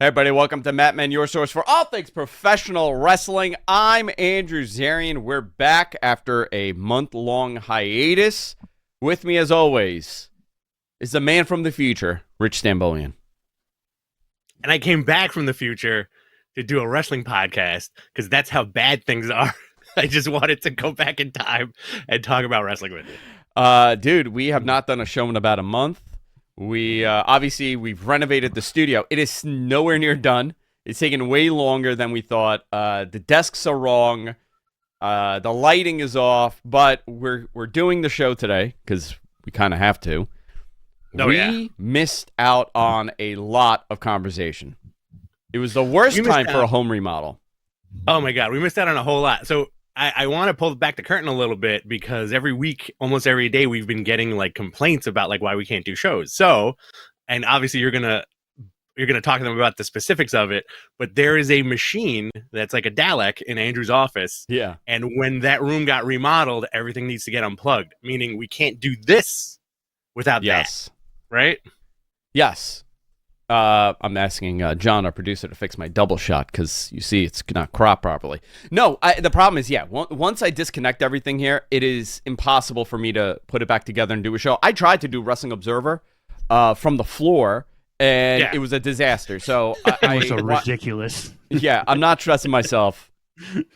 Hey everybody, welcome to Matt Man, your source for all things professional wrestling. I'm Andrew Zarian. We're back after a month-long hiatus. With me, as always, is the man from the future, Rich Stambolian. And I came back from the future to do a wrestling podcast because that's how bad things are. I just wanted to go back in time and talk about wrestling with you. Dude, we have not done a show in about a month. Obviously we've renovated the studio. It is nowhere near done. It's taken way longer than we thought. The desks are wrong. The lighting is off, but we're doing the show today because we kind of have to. We missed out on a lot of conversation. It was the worst time for a home remodel. Oh my God, we missed out on a whole lot. So I want to pull back the curtain a little bit because every week, almost every day, we've been getting like complaints about like why we can't do shows. So, and obviously you're gonna talk to them about the specifics of it. But there is a machine that's like a Dalek in Andrew's office. Yeah. And when that room got remodeled, everything needs to get unplugged. Meaning we can't do this without that. Right? Yes. I'm asking John, our producer, to fix my double shot because you see it's not cropped properly. No, the problem is, once I disconnect everything here, it is impossible for me to put it back together and do a show. I tried to do Wrestling Observer from the floor, and it was a disaster. So it was so ridiculous. Yeah, I'm not stressing myself.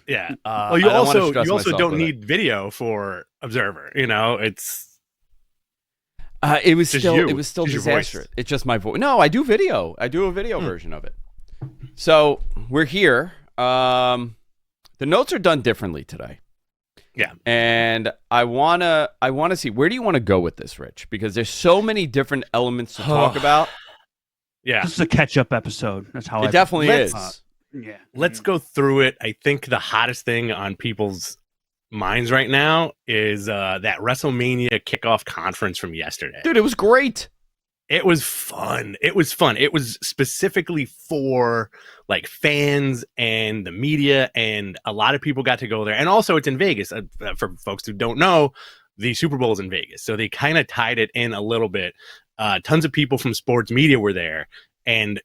Yeah. Well, you also don't need video for Observer. You know, it's. It was still disastrous. It's just my voice. No, I do video. I do a video version of it. So we're here. The notes are done differently today. Yeah. And I wanna see, where do you want to go with this, Rich? Because there's so many different elements to talk about. Yeah. This is a catch-up episode. That's how it definitely is. Let's go through it. I think the hottest thing on people's minds right now is that WrestleMania kickoff conference from yesterday. Dude, it was great. It was fun. It was specifically for like fans and the media, and a lot of people got to go there. And also it's in Vegas. For folks who don't know, the Super Bowl is in Vegas. So they kind of tied it in a little bit. Tons of people from sports media were there, and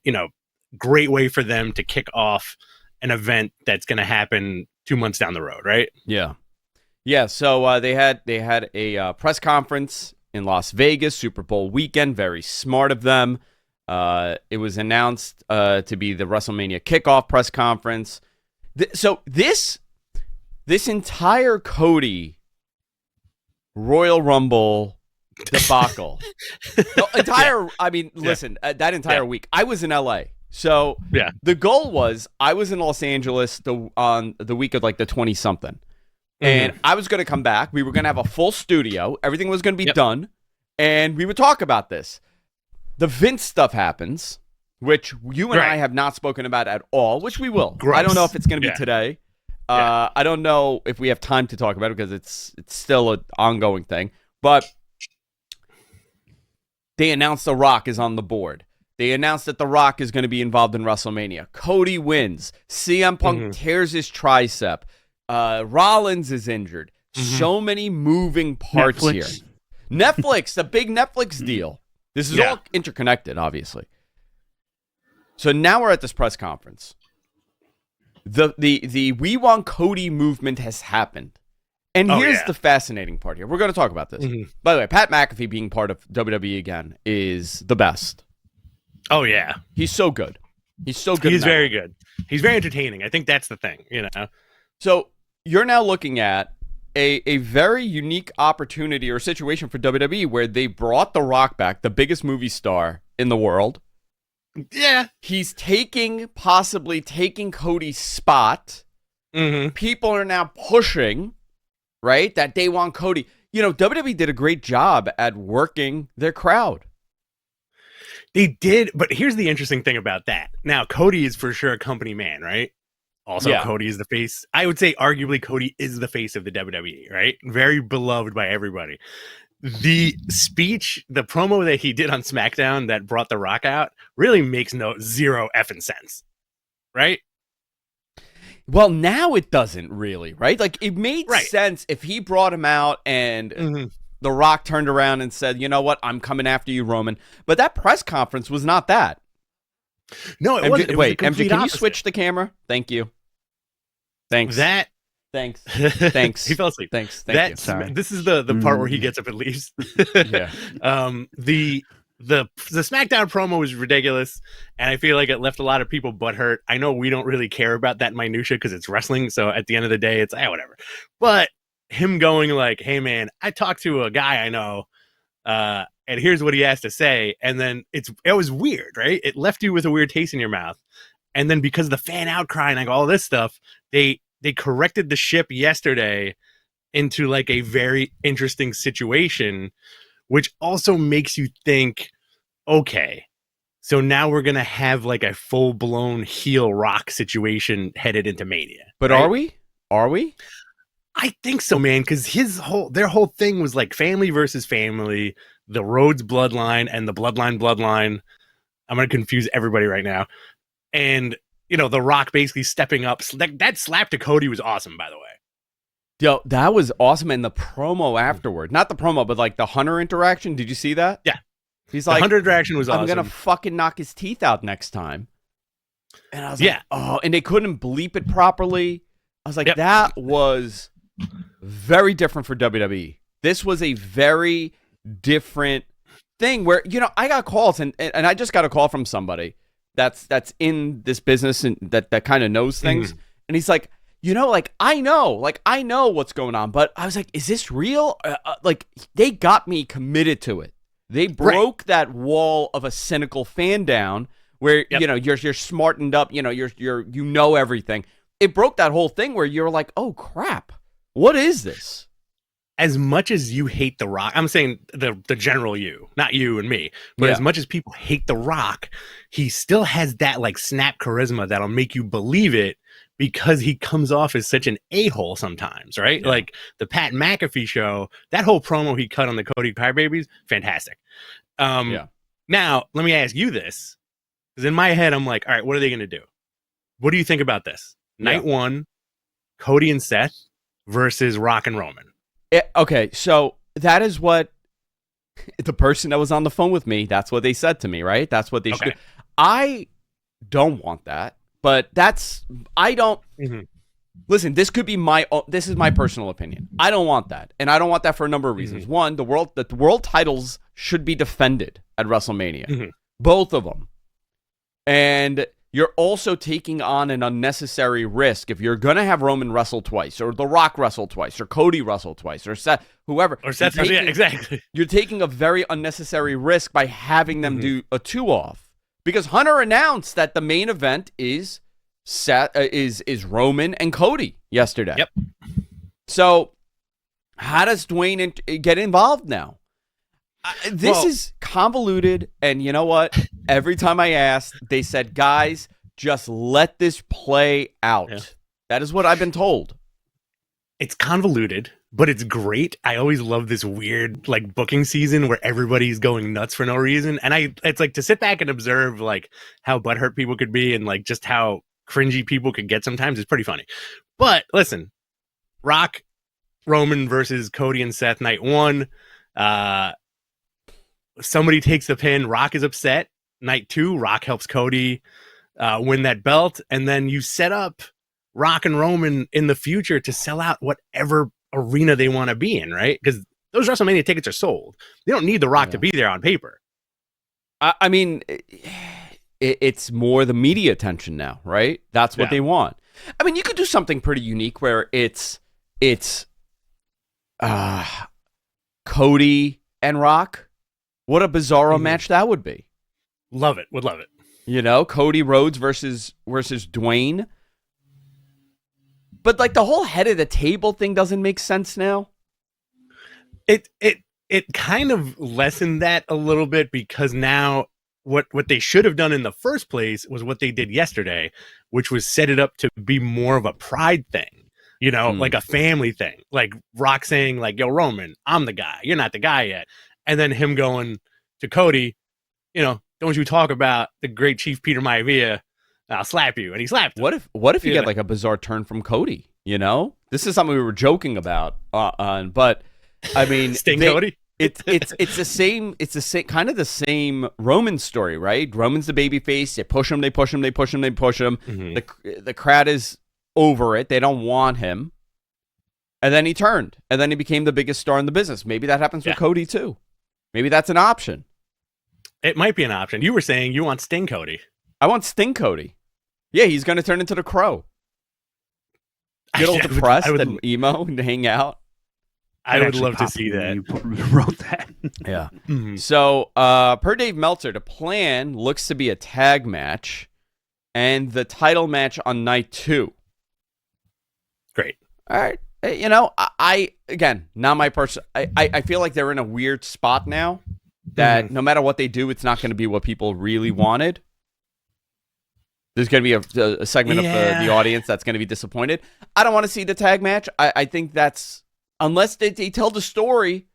great way for them to kick off an event that's going to happen 2 months down the road, right? Yeah, so they had a press conference in Las Vegas, Super Bowl weekend. Very smart of them. It was announced to be the WrestleMania kickoff press conference. So this entire Cody Royal Rumble debacle, listen, that entire week, I was in LA. So the goal was I was in Los Angeles on the week of like the 20-something. And I was going to come back. We were going to have a full studio. Everything was going to be done. And we would talk about this. The Vince stuff happens, which you and I have not spoken about at all, which we will. Gross. I don't know if it's going to be today. I don't know if we have time to talk about it because it's still an ongoing thing. But they announced The Rock is on the board. They announced that The Rock is going to be involved in WrestleMania. Cody wins. CM Punk tears his tricep. Rollins is injured. So many moving parts here. Netflix, the big Netflix deal. This is all interconnected, obviously. So now we're at this press conference. The We Want Cody movement has happened. And here's the fascinating part here. We're going to talk about this. By the way, Pat McAfee being part of WWE again is the best. Oh, yeah. He's so good. He's so good. He's very good. He's very entertaining. I think that's the thing, So you're now looking at a very unique opportunity or situation for WWE where they brought The Rock back, the biggest movie star in the world. Yeah. He's possibly taking Cody's spot. People are now pushing, right, that they want Cody. WWE did a great job at working their crowd. They did, but here's the interesting thing about that. Now, Cody is for sure a company man, right? Also, Cody is the face. I would say arguably Cody is the face of the WWE, right? Very beloved by everybody. The speech, the promo that he did on SmackDown that brought The Rock out really makes zero effing sense, right? Well, now it doesn't really, right? Like, it made sense if he brought him out and The Rock turned around and said, you know what, I'm coming after you, Roman. But that press conference was not that. No, it wasn't. It was wait, MJ, can you switch the camera? Thank you. Thanks. Thanks. Thanks. He fell asleep. Thanks. Thank you. Sorry. This is the part where he gets up and leaves. Yeah. The SmackDown promo was ridiculous, and I feel like it left a lot of people butthurt. I know we don't really care about that minutia because it's wrestling, so at the end of the day, it's whatever. But him going like, "Hey man, I talked to a guy I know, and here's what he has to say," and then it was weird, right? It left you with a weird taste in your mouth, and then because of the fan outcry and like all this stuff, they corrected the ship yesterday into like a very interesting situation, which also makes you think, okay, so now we're going to have like a full-blown heel Rock situation headed into Mania. But right? Are we? Are we? I think so, man, because their whole thing was like family versus family, the Rhodes bloodline and the bloodline. I'm going to confuse everybody right now. And, the Rock basically stepping up. That slap to Cody was awesome, by the way. Yo, that was awesome. And the promo afterward, not the promo, but like the Hunter interaction. Did you see that? Yeah. He's like, the Hunter interaction was awesome. I'm going to fucking knock his teeth out next time. And I was like, oh, and they couldn't bleep it properly. I was like, that was very different for WWE. This was a very different thing where, I got calls and I just got a call from somebody that's in this business and that kind of knows things. Mm-hmm. And he's like, I know what's going on, but I was like, is this real? They got me committed to it. They broke that wall of a cynical fan down where, you're smartened up, you're everything. It broke that whole thing where you're like, oh crap, what is this? As much as you hate The Rock, I'm saying the general you, not you and me, but as much as people hate The Rock, he still has that like snap charisma that'll make you believe it because he comes off as such an a-hole sometimes, right? Yeah. Like the Pat McAfee show, that whole promo he cut on the Cody Crybabies, fantastic. Now, let me ask you this, because in my head, I'm like, all right, what are they going to do? What do you think about this? Night one, Cody and Seth versus Rock and Roman. Okay, so that is what the person that was on the phone with me, that's what they said to me, right? That's what they should do. I don't want that, but listen, this could be this is my personal opinion. I don't want that, and I don't want that for a number of reasons. Mm-hmm. One, the world titles should be defended at WrestleMania, both of them. And you're also taking on an unnecessary risk if you're going to have Roman wrestle twice, or The Rock wrestle twice, or Cody wrestle twice, or Seth, whoever. Or Seth, exactly. You're taking a very unnecessary risk by having them do a 2-off. Because Hunter announced that the main event is Roman and Cody yesterday. Yep. So how does Dwayne get involved now? This is convoluted, and you know what? Every time I asked, they said, guys, just let this play out. Yeah. That is what I've been told. It's convoluted, but it's great. I always love this weird like booking season where everybody's going nuts for no reason. And it's like to sit back and observe like how butthurt people could be and like just how cringy people could get sometimes is pretty funny. But listen, Rock, Roman versus Cody and Seth night one. Somebody takes the pin. Rock is upset. Night two, Rock helps Cody win that belt. And then you set up Rock and Roman in the future to sell out whatever arena they want to be in, right? Because those WrestleMania tickets are sold. They don't need The Rock to be there on paper. I mean, it's more the media attention now, right? That's what they want. I mean, you could do something pretty unique where it's Cody and Rock. What a bizarro match that would be. Love it. Would love it. Cody Rhodes versus Dwayne. But like the whole head of the table thing doesn't make sense now. It kind of lessened that a little bit because now what they should have done in the first place was what they did yesterday, which was set it up to be more of a pride thing. Like a family thing. Like Rock saying like, yo, Roman, I'm the guy. You're not the guy yet. And then him going to Cody, don't you talk about the great Chief Peter Maivia, I'll slap you. And he slapped him. What if you get like a bizarre turn from Cody, This is something we were joking about, but I mean... Sting Cody? It's the same kind of the same Roman story, right? Roman's the babyface. They push him. Mm-hmm. The crowd is over it. They don't want him. And then he turned. And then he became the biggest star in the business. Maybe that happens with Cody too. Maybe that's an option. It might be an option. You were saying you want Sting Cody. I want Sting Cody. Yeah, he's going to turn into the Crow. Get all depressed and emo and hang out. I would love to see that. You wrote that. Yeah. Mm-hmm. So, per Dave Meltzer, the plan looks to be a tag match and the title match on night 2. Great. All right. You know, I again, not my person. I feel like they're in a weird spot now that no matter what they do, it's not going to be what people really wanted. There's going to be a segment of the audience that's going to be disappointed. I don't want to see the tag match. I think that's, unless they tell the story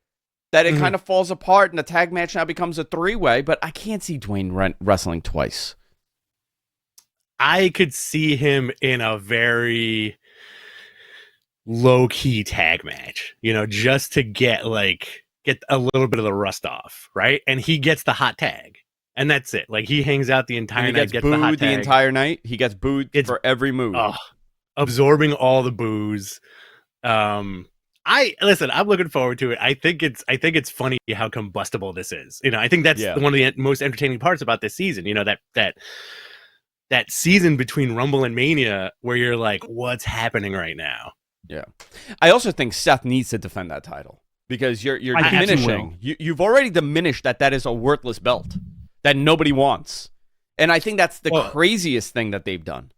that it kind of falls apart and the tag match now becomes a 3-way, but I can't see Dwayne wrestling twice. I could see him in a very low-key tag match, you know, just to get a little bit of the rust off, right? And he gets the hot tag. And that's it. Like, he hangs out the entire night, gets booed the hot tag. The entire night. He gets booed for every move. Absorbing all the boos. I'm looking forward to it. I think it's funny how combustible this is. You know, I think that's one of the most entertaining parts about this season. You know, that season between Rumble and Mania where you're like, what's happening right now? Yeah. I also think Seth needs to defend that title because you're diminishing. You've already diminished that is a worthless belt that nobody wants. And I think that's the craziest thing that they've done.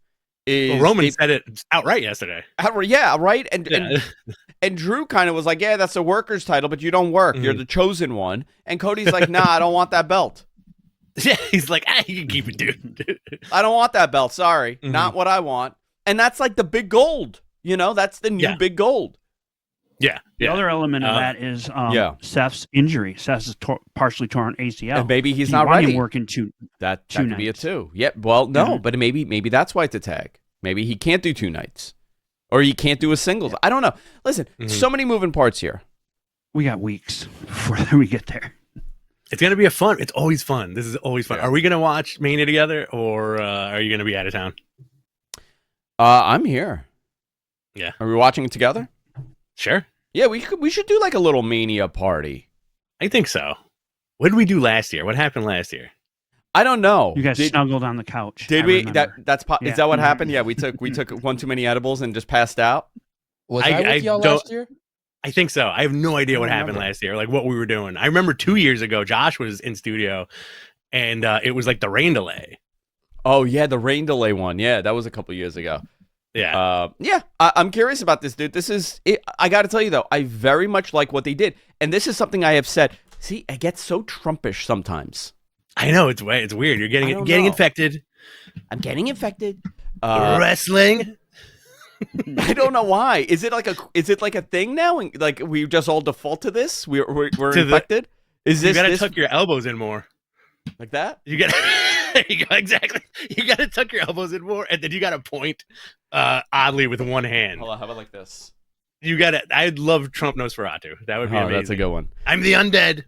Roman said it outright yesterday. Yeah, right? And Drew kind of was like, yeah, that's a worker's title, but you don't work. You're the chosen one. And Cody's like, nah, I don't want that belt. Yeah, he's like, you can keep it, dude. I don't want that belt. Sorry. Not what I want. And that's like the big gold. You know, that's the new big gold. Yeah. The other element of that is Seth's injury. Seth is partially torn ACL. And maybe he's not ready. Working that could be a 2. Yeah, well, no, but maybe that's why it's a tag. Maybe he can't do 2 nights. Or he can't do a singles. I don't know. Listen, so many moving parts here. We got weeks before we get there. It's going to be it's always fun. This is always fun. Yeah. Are we going to watch Mania together, or are you going to be out of town? I'm here. Yeah. Are we watching it together? Sure. Yeah, we should do like a little Mania party. I think so. What did we do last year? What happened last year? I don't know. You guys snuggled on the couch. Did we? Is that what happened? Yeah, we took one too many edibles and just passed out. Was I with y'all last year? I think so. I have no idea what happened last year, like what we were doing. I remember 2 years ago, Josh was in studio, and it was like the rain delay. Oh yeah, the rain delay one. Yeah, that was a couple years ago. Yeah. I'm curious about this, dude. This is it. I got to tell you though, I very much like what they did, and this is something I have said. See, I get so Trumpish sometimes. I know it's weird. You're getting infected. I'm getting infected. Wrestling. I don't know why. Is it like a thing now? And like we just all default to this? We're infected. You gotta tuck your elbows in more. Like that? You got there you go, exactly. You gotta tuck your elbows in more, and then you gotta point oddly with one hand. Hold on, how about like this? You gotta. I'd love Trump Nosferatu. That would be amazing. That's a good one. I'm the undead.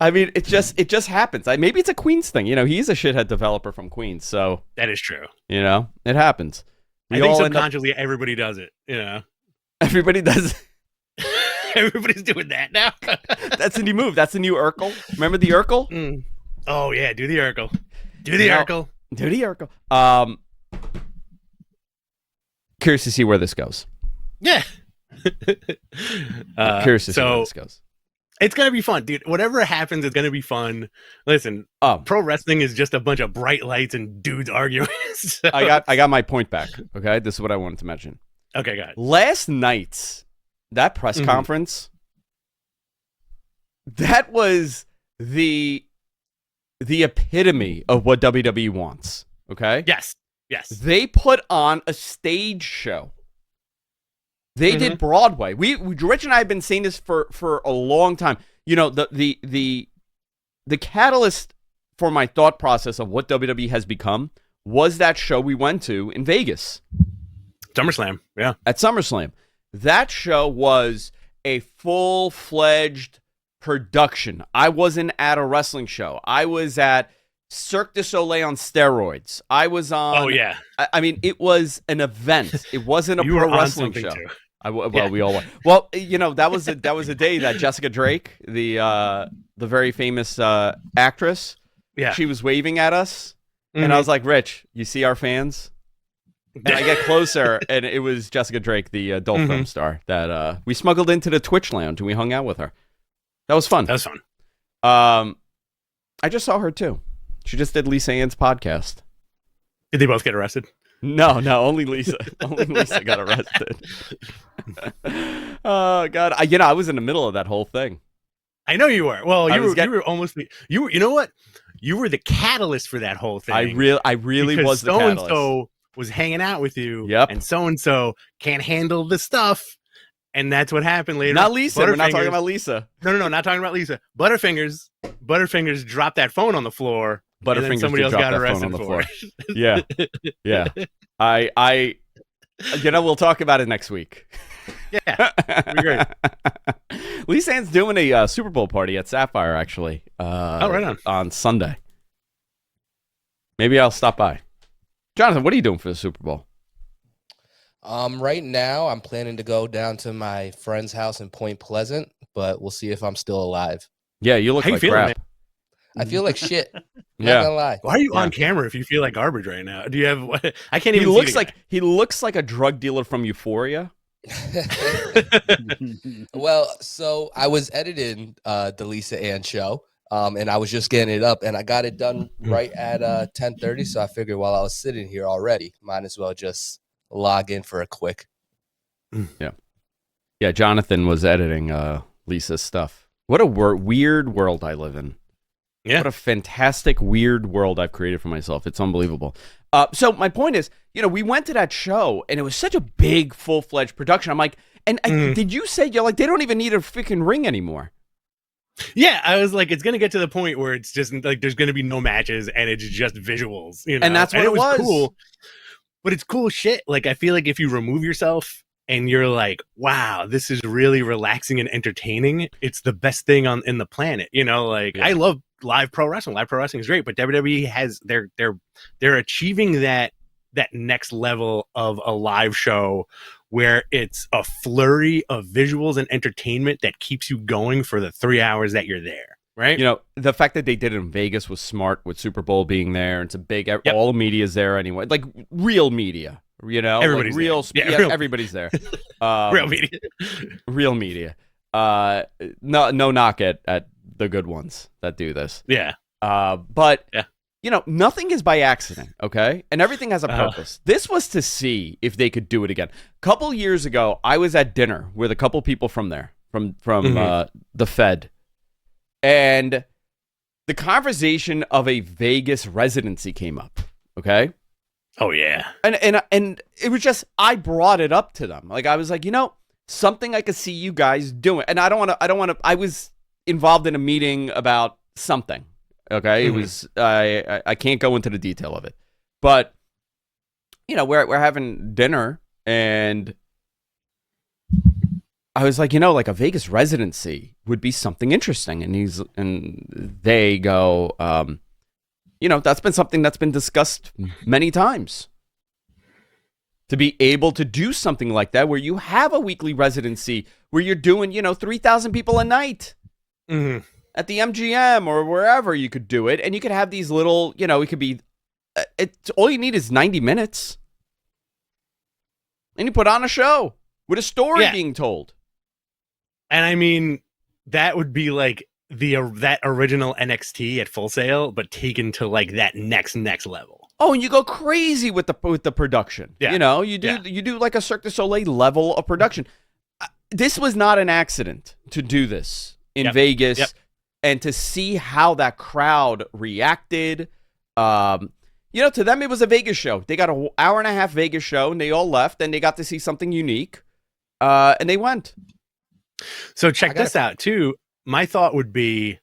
I mean, it just happens. Maybe it's a Queens thing. You know, he's a shithead developer from Queens, so that is true. You know, it happens. I think subconsciously everybody does it. You know, everybody does. Everybody's doing that now. That's the new move. That's the new Urkel. Remember the Urkel? Oh yeah, do the Urkel. Do the Urkel. Do the Urkel. Curious to see where this goes. Yeah. Curious to see where this goes. It's going to be fun, dude. Whatever happens, it's going to be fun. Listen, pro wrestling is just a bunch of bright lights and dudes arguing. So. I got my point back. Okay, this is what I wanted to mention. Okay, go ahead. Last night, that press conference, that was the epitome of what WWE wants. Okay? Yes. They put on a stage show. They did Broadway. Rich and I have been saying this for a long time. You know, the catalyst for my thought process of what WWE has become was that show we went to in Vegas. SummerSlam, yeah. At SummerSlam. That show was a full-fledged production. I wasn't at a wrestling show. I was at Cirque du Soleil on steroids. I was on. Oh yeah. I mean, it was an event. It wasn't a pro wrestling show. We all were. Well, that was a day that Jessica Drake, the very famous actress, she was waving at us, and I was like, "Rich, you see our fans?" And I get closer, and it was Jessica Drake, the adult film star that we smuggled into the Twitch lounge, and we hung out with her. That was fun. I just saw her too. She just did Lisa Ann's podcast. Did they both get arrested? No, only Lisa. Only Lisa got arrested. Oh God! I was in the middle of that whole thing. I know you were. Well, you were almost. You know what? You were the catalyst for that whole thing. I really was the catalyst. So-and-so was hanging out with you. Yep. And so can't handle the stuff. And that's what happened later. Not Lisa. We're not talking about Lisa. No, not talking about Lisa. Butterfingers dropped that phone on the floor. Butterfingers, and then somebody else got arrested on the for floor. Yeah. I we'll talk about it next week. Yeah, be great. Lisa Ann's doing a Super Bowl party at Sapphire, actually. Right on Sunday. Maybe I'll stop by. Jonathan, what are you doing for the Super Bowl? Right now, I'm planning to go down to my friend's house in Point Pleasant, but we'll see if I'm still alive. Yeah, you look like crap. Man? I feel like shit. Not gonna lie. Why are you on camera if you feel like garbage right now? Do you have? I can't even. He looks like a drug dealer from Euphoria. Well, so I was editing the Lisa Ann show, and I was just getting it up, and I got it done right at 10:30. So I figured while I was sitting here already, might as well just log in for a quick. Yeah. Jonathan was editing Lisa's stuff. What a weird world I live in. Yeah. What a fantastic, weird world I've created for myself. It's unbelievable. So my point is, we went to that show, and it was such a big, full-fledged production. I'm like, did you say, you're like, they don't even need a freaking ring anymore? Yeah, I was like, it's going to get to the point where it's just like, there's going to be no matches, and it's just visuals. And that's what it was. Cool. But it's cool shit. Like, I feel like if you remove yourself and you're like, wow, this is really relaxing and entertaining, it's the best thing in the planet. I love live pro wrestling. Live pro wrestling is great, but WWE has they're achieving that next level of a live show where it's a flurry of visuals and entertainment that keeps you going for the 3 hours that you're there. Right. The fact that they did it in Vegas was smart, with Super Bowl being there. It's a big, all the media's there anyway, like real media, everybody's like real, there. Everybody's there. Real media. No knock at the good ones that do this. Yeah. But nothing is by accident, okay? And everything has a purpose. This was to see if they could do it again. A couple years ago, I was at dinner with a couple people from there, from the Fed. And the conversation of a Vegas residency came up, okay? Oh, yeah. And it was just, I brought it up to them. Like, I was like, something I could see you guys doing. And I was involved in a meeting about something, okay? It was, I can't go into the detail of it. But, we're having dinner, and I was like, like a Vegas residency would be something interesting. And they go, that's been something that's been discussed many times. To be able to do something like that, where you have a weekly residency, where you're doing, 3,000 people a night at the MGM or wherever you could do it. And you could have these little, it could be, all you need is 90 minutes. And you put on a show with a story being told. And I mean, that would be like that original NXT at Full Sail, but taken to like that next level. Oh, and you go crazy with the production. Yeah. You do like a Cirque du Soleil level of production. This was not an accident to do this in Vegas, and to see how that crowd reacted. To them it was a Vegas show. They got an hour and a half Vegas show, and they all left, and they got to see something unique, and they went. So check this out too. My thought would be,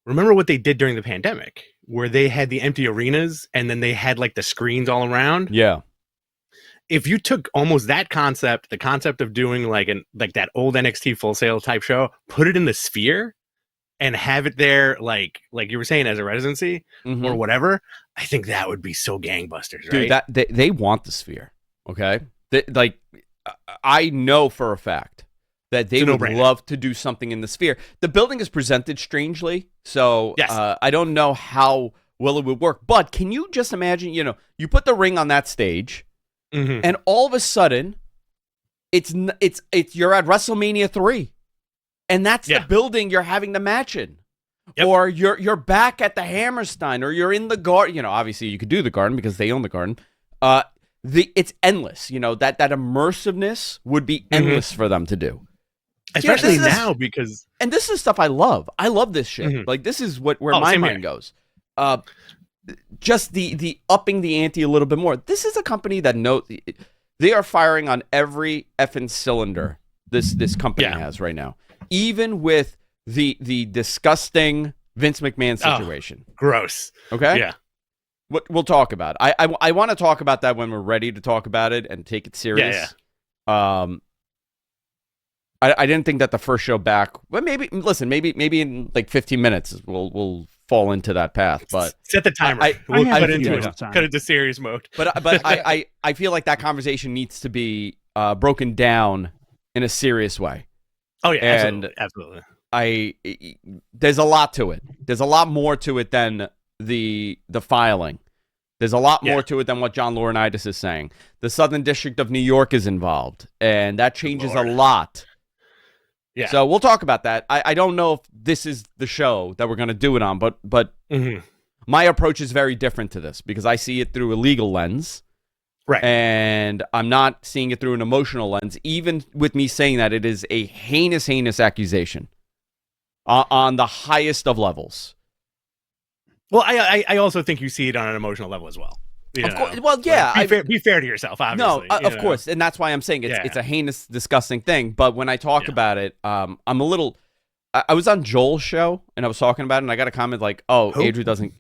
remember what they did during the pandemic, where they had the empty arenas and then they had like the screens all around? Yeah. if you took almost that concept, the concept of doing like that old NXT Full Sail type show, put it in the Sphere, and have it there, like you were saying, as a residency or whatever, I think that would be so gangbusters, right? Dude, that they want the Sphere. Okay, I know for a fact that they would love to do something in the Sphere. The building is presented strangely, so yes. I don't know how well it would work. But can you just imagine? You put the ring on that stage. And all of a sudden, it's you're at WrestleMania 3, and that's the building you're having the match in, or you're back at the Hammerstein, or you're in the garden. Obviously you could do the garden because they own the garden. It's endless. That immersiveness would be endless for them to do, especially now because. And this is stuff I love. I love this shit. Like this is where my mind goes. Just the upping the ante a little bit more. This is a company that they are firing on every effing cylinder this company has right now. Even with the disgusting Vince McMahon situation. Gross. Okay? Yeah. We'll talk about it. I want to talk about that when we're ready to talk about it and take it serious. Yeah. I didn't think that the first show back. Well, maybe in like 15 minutes we'll fall into that path, but set the timer. We'll cut into serious mode. But I feel like that conversation needs to be broken down in a serious way. Oh yeah, absolutely. There's a lot to it. There's a lot more to it than the filing. There's a lot more to it than what John Laurinaitis is saying. The Southern District of New York is involved, and that changes a lot. Yeah. So we'll talk about that. I don't know if this is the show that we're going to do it on, but my approach is very different to this because I see it through a legal lens. Right. And I'm not seeing it through an emotional lens, even with me saying that it is a heinous, heinous accusation on the highest of levels. Well, I also think you see it on an emotional level as well. Of course, well, yeah. Like, be fair to yourself, obviously. No, of course, and that's why I'm saying it's a heinous, disgusting thing. But when I talk about it, I'm a little. I was on Joel's show and I was talking about it, and I got a comment like, "Oh, who? Andrew doesn't."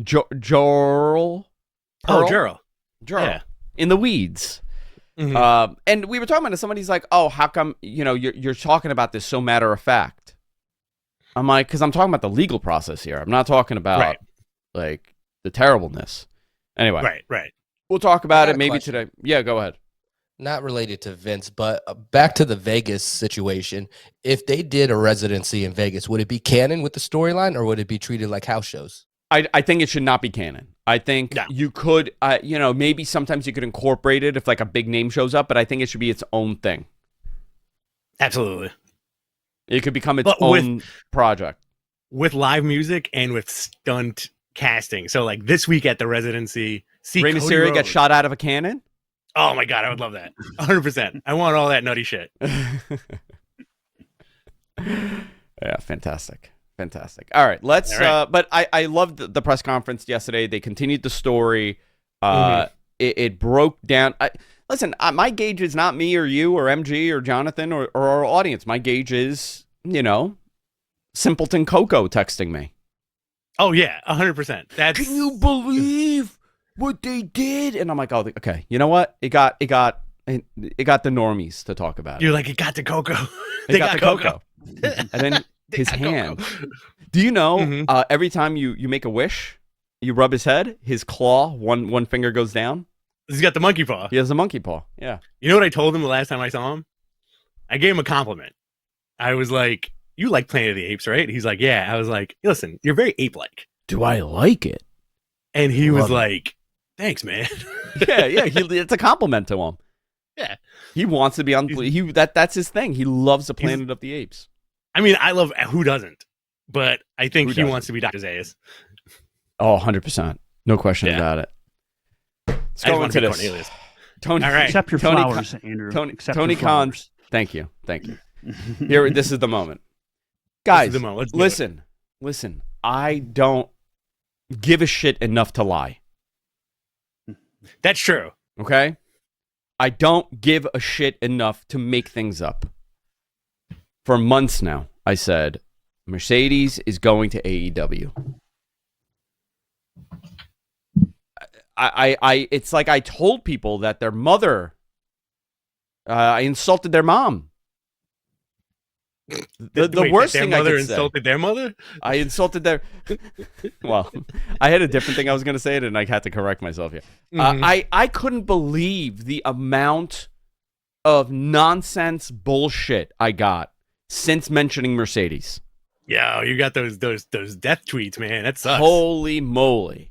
Joel. Oh, Joel. Yeah. In the weeds. And we were talking about it. Somebody's like, "Oh, how come you're talking about this so matter of fact?" I'm like, because I'm talking about the legal process here. I'm not talking about like the terribleness. Anyway, right. We'll talk about it maybe today. Yeah, go ahead. Not related to Vince, but back to the Vegas situation. If they did a residency in Vegas, would it be canon with the storyline, or would it be treated like house shows? I think it should not be canon. I think you could, maybe sometimes you could incorporate it if like a big name shows up, but I think it should be its own thing. Absolutely. It could become its own project. With live music and with stunt casting. So like this week at the residency, Rey Mysterio gets shot out of a cannon? Oh my God, I would love that. 100%. I want all that nutty shit. Yeah, fantastic. All right, let's but I loved the press conference yesterday. They continued the story. It broke down. Listen, my gauge is not me or you or MG or Jonathan or our audience. My gauge is, Simpleton Coco texting me. Oh yeah, 100%. Can you believe what they did? And I'm like, oh, okay. You know what? It got the normies to talk about it. You're like, it got the Coco. They got the Coco. And then his hand. Coco. Do you know? Every time you make a wish, you rub his head. His claw, one finger goes down. He's got the monkey paw. He has the monkey paw. Yeah. You know what I told him the last time I saw him? I gave him a compliment. I was like, "You like Planet of the Apes, right?" He's like, "Yeah." I was like, "Listen, you're very ape-like." Do I like it? And he was like, "Thanks, man." Yeah. It's a compliment to him. Yeah. He wants to be on. That's his thing. He loves the Planet of the Apes. I mean, I love who doesn't, but I think he wants to be Dr. Zayas. Oh, 100%. No question about it. Let's go into this. Cornelius. Tony, all right. Accept your flowers, Andrew. Tony Khan. Thank you. Here, this is the moment. Guys, listen. I don't give a shit enough to lie. That's true. Okay? I don't give a shit enough to make things up. For months now, I said, Mercedes is going to AEW. it's like I told people that their mother, I insulted their mom. The worst thing I could say. Insulted their mother? I insulted their. Well, I had a different thing I was going to say, and I had to correct myself here. I couldn't believe the amount of nonsense bullshit I got since mentioning Mercedes. Yeah, you got those death tweets, man. That sucks. Holy moly!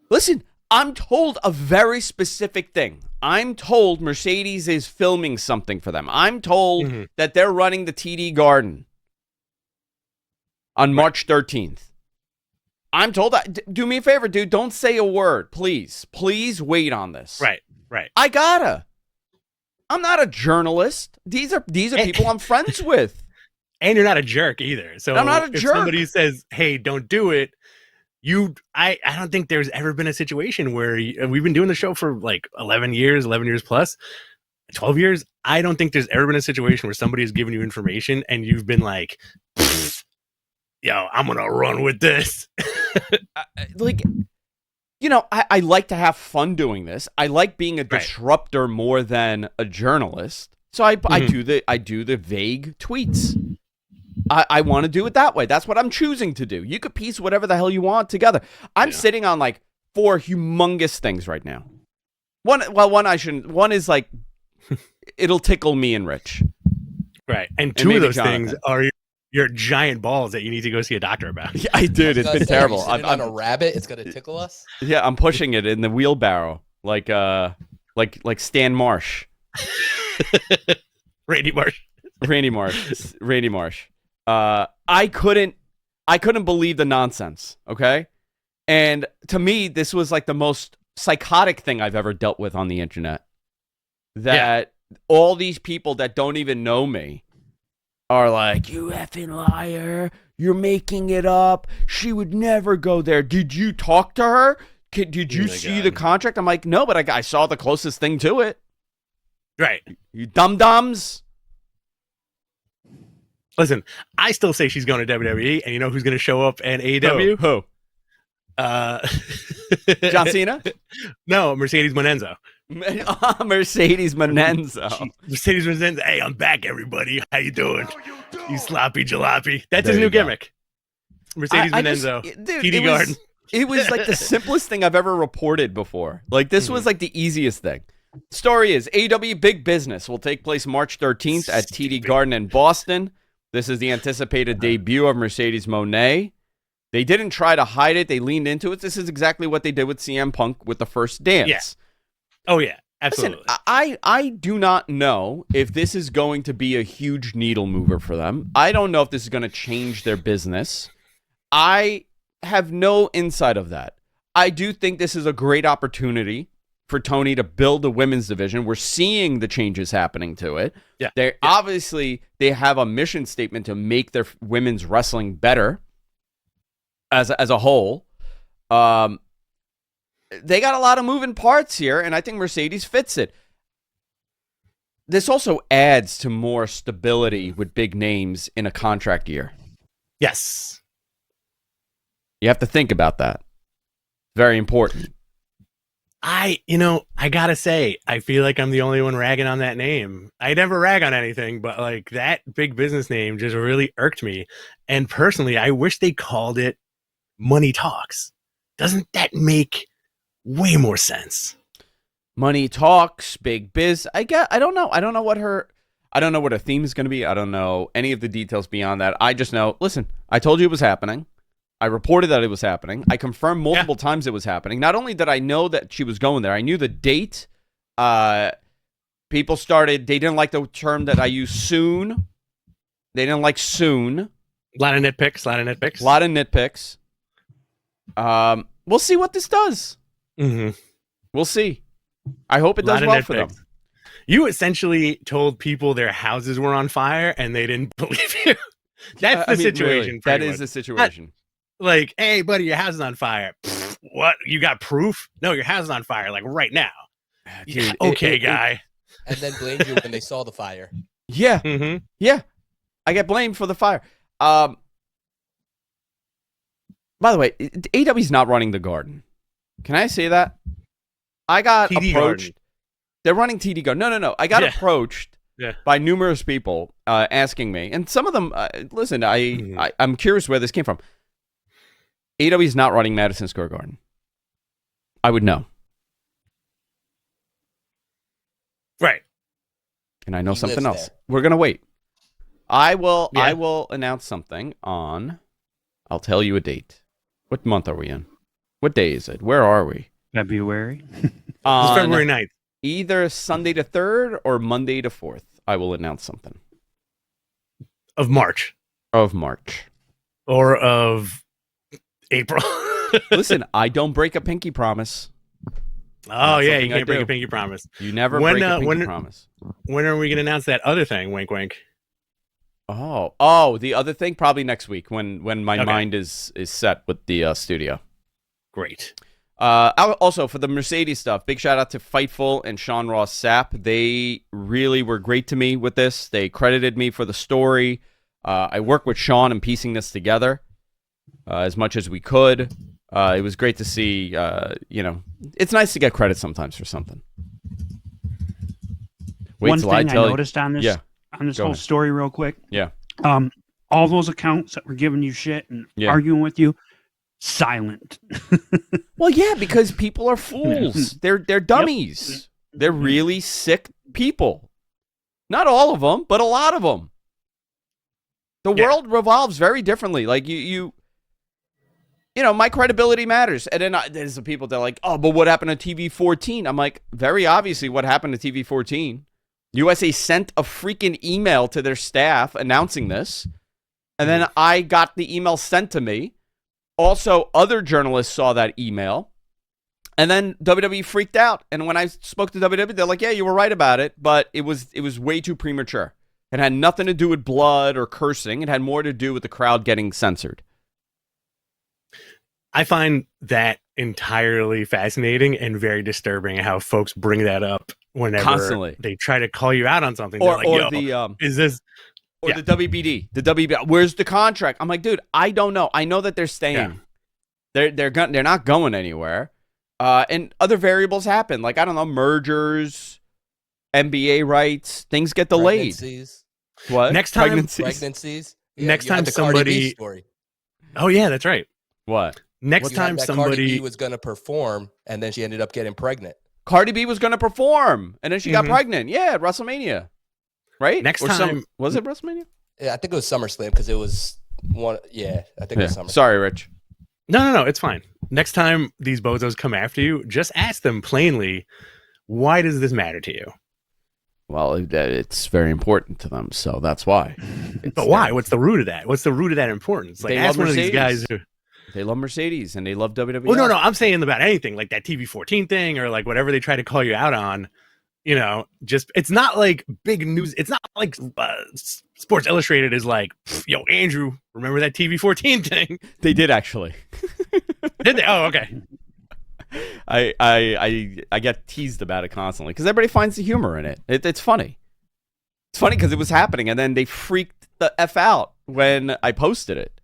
Listen, I'm told a very specific thing. I'm told Mercedes is filming something for them. I'm told that they're running the TD Garden on March 13th. I'm told that. Do me a favor, dude. Don't say a word, please. Please wait on this. Right. I gotta. I'm not a journalist. These are people I'm friends with. And you're not a jerk either. So I'm not a jerk. If somebody says, "Hey, don't do it," I don't think there's ever been a situation where we've been doing the show for like 11 years plus, 12 years. I don't think there's ever been a situation where somebody has given you information and you've been like, yo, I'm going to run with this. I like to have fun doing this. I like being a disruptor more than a journalist. So I do the vague tweets. I want to do it that way. That's what I'm choosing to do. You could piece whatever the hell you want together. I'm sitting on like 4 humongous things right now. One is like, it'll tickle me and Rich. Right. And 2 of those things are your giant balls that you need to go see a doctor about. Yeah, I did. It's been terrible. I'm on a rabbit. It's going to tickle us. Yeah, I'm pushing it in the wheelbarrow like Stan Marsh. Randy Marsh. I couldn't believe the nonsense, okay? And to me, this was like the most psychotic thing I've ever dealt with on the internet. That all these people that don't even know me are like, you effing liar, you're making it up, she would never go there. Did you talk to her? Did you see the contract? I'm like, no, but I saw the closest thing to it. Right. You dum-dums. Listen, I still say she's going to WWE, and you know who's going to show up at AEW? Who? John Cena? No, Mercedes Mone. Mercedes Mone. Mercedes Mone. Hey, I'm back, everybody. How you doing? You sloppy jalopy. That's his new gimmick. Mercedes Mone. TD Garden. It was like the simplest thing I've ever reported before. Like, this was like the easiest thing. Story is, AEW Big Business will take place March 13th at TD Garden in Boston. This is the anticipated debut of Mercedes Mone. They didn't try to hide it. They leaned into it. This is exactly what they did with CM Punk with the first dance. Yeah. Oh, yeah. Absolutely. Listen, I do not know if this is going to be a huge needle mover for them. I don't know if this is going to change their business. I have no insight of that. I do think this is a great opportunity for Tony to build a women's division. We're seeing the changes happening to it. Yeah. Obviously, they have a mission statement to make their women's wrestling better as a whole. They got a lot of moving parts here, and I think Mercedes fits it. This also adds to more stability with big names in a contract year. Yes. You have to think about that. Very important. I gotta say, I feel like I'm the only one ragging on that name. I never rag on anything, but like that big business name just really irked me. And personally, I wish they called it Money Talks. Doesn't that make way more sense? Money Talks, Big Biz. I don't know. I don't know what her theme is going to be. I don't know any of the details beyond that. I just know, listen, I told you it was happening. I reported that it was happening. I confirmed multiple times it was happening. Not only did I know that she was going there, I knew the date. People started, they didn't like the term that I used, soon. They didn't like soon. A lot of nitpicks. We'll see what this does. Mm-hmm. We'll see. I hope it does well for them. You essentially told people their houses were on fire and they didn't believe you. That's the situation. Really, that is the situation. Like, hey, buddy, your house is on fire. Pfft, what? You got proof? No, your house is on fire, like right now. Dude, okay, guy. And then blamed you when they saw the fire. Yeah. Mm-hmm. Yeah. I get blamed for the fire. By the way, AEW's not running the Garden. Can I say that? I got TD approached. Garden. They're running TD Garden. No. I got approached by numerous people asking me, and some of them. Listen, I'm curious where this came from. AEW is not running Madison Square Garden. I would know. Right. And I know something else. We're gonna wait. I will announce something on. I'll tell you a date. What month are we in? What day is it? Where are we? February. It's February 9th. Either Sunday the 3rd or Monday the 4th. I will announce something. Of March. Or of April. Listen, I don't break a pinky promise. Oh, yeah, you can't break a pinky promise. You never break a pinky promise. When are we going to announce that other thing? Wink, wink. Oh, the other thing probably next week when my mind is set with the studio. Great. Also, for the Mercedes stuff, big shout out to Fightful and Sean Ross Sapp. They really were great to me with this. They credited me for the story. I worked with Sean in piecing this together as much as we could. It was great to see, it's nice to get credit sometimes for something. One thing I noticed on this whole story real quick. Yeah. All those accounts that were giving you shit and arguing with you, silent. Well, yeah, because people are fools. They're dummies. Yep. They're really sick people. Not all of them, but a lot of them. The world revolves very differently. Like you know, my credibility matters. And then there's the people that are like, oh, but what happened to TV 14? I'm like, very obviously what happened to TV 14. USA sent a freaking email to their staff announcing this. And then I got the email sent to me. Also, other journalists saw that email. And then WWE freaked out. And when I spoke to WWE, they're like, yeah, you were right about it. But it was way too premature. It had nothing to do with blood or cursing. It had more to do with the crowd getting censored. I find that entirely fascinating and very disturbing how folks bring that up whenever constantly they try to call you out on something. They're like, is this... Or the WBD, where's the contract? I'm like, dude, I don't know. I know that they're staying. Yeah. They're not going anywhere. And other variables happen. Like, I don't know, mergers, NBA rights, things get delayed. Pregnancies. What? Next time, pregnancies. Yeah, next time somebody. Oh yeah, that's right. What? Next time somebody Cardi B was going to perform, and then she ended up getting pregnant. Cardi B was going to perform, and then she got pregnant. Yeah, at WrestleMania. Right? Next time. Was it WrestleMania? Yeah, I think it was SummerSlam because it was one. Yeah, I think it was SummerSlam. Sorry, Rich. No, it's fine. Next time these bozos come after you, just ask them plainly, why does this matter to you? Well, it's very important to them, so that's why. But why? What's the root of that? What's the root of that importance? Like, ask one of these guys who... They love Mercedes and they love WWE. Oh, no, I'm saying about anything like that TV 14 thing or like whatever they try to call you out on. You know, just it's not like big news. It's not like Sports Illustrated is like, yo, Andrew, remember that TV 14 thing? They did actually. Did they? Oh, okay. I get teased about it constantly because everybody finds the humor in it. It's funny. It's funny because it was happening and then they freaked the F out when I posted it.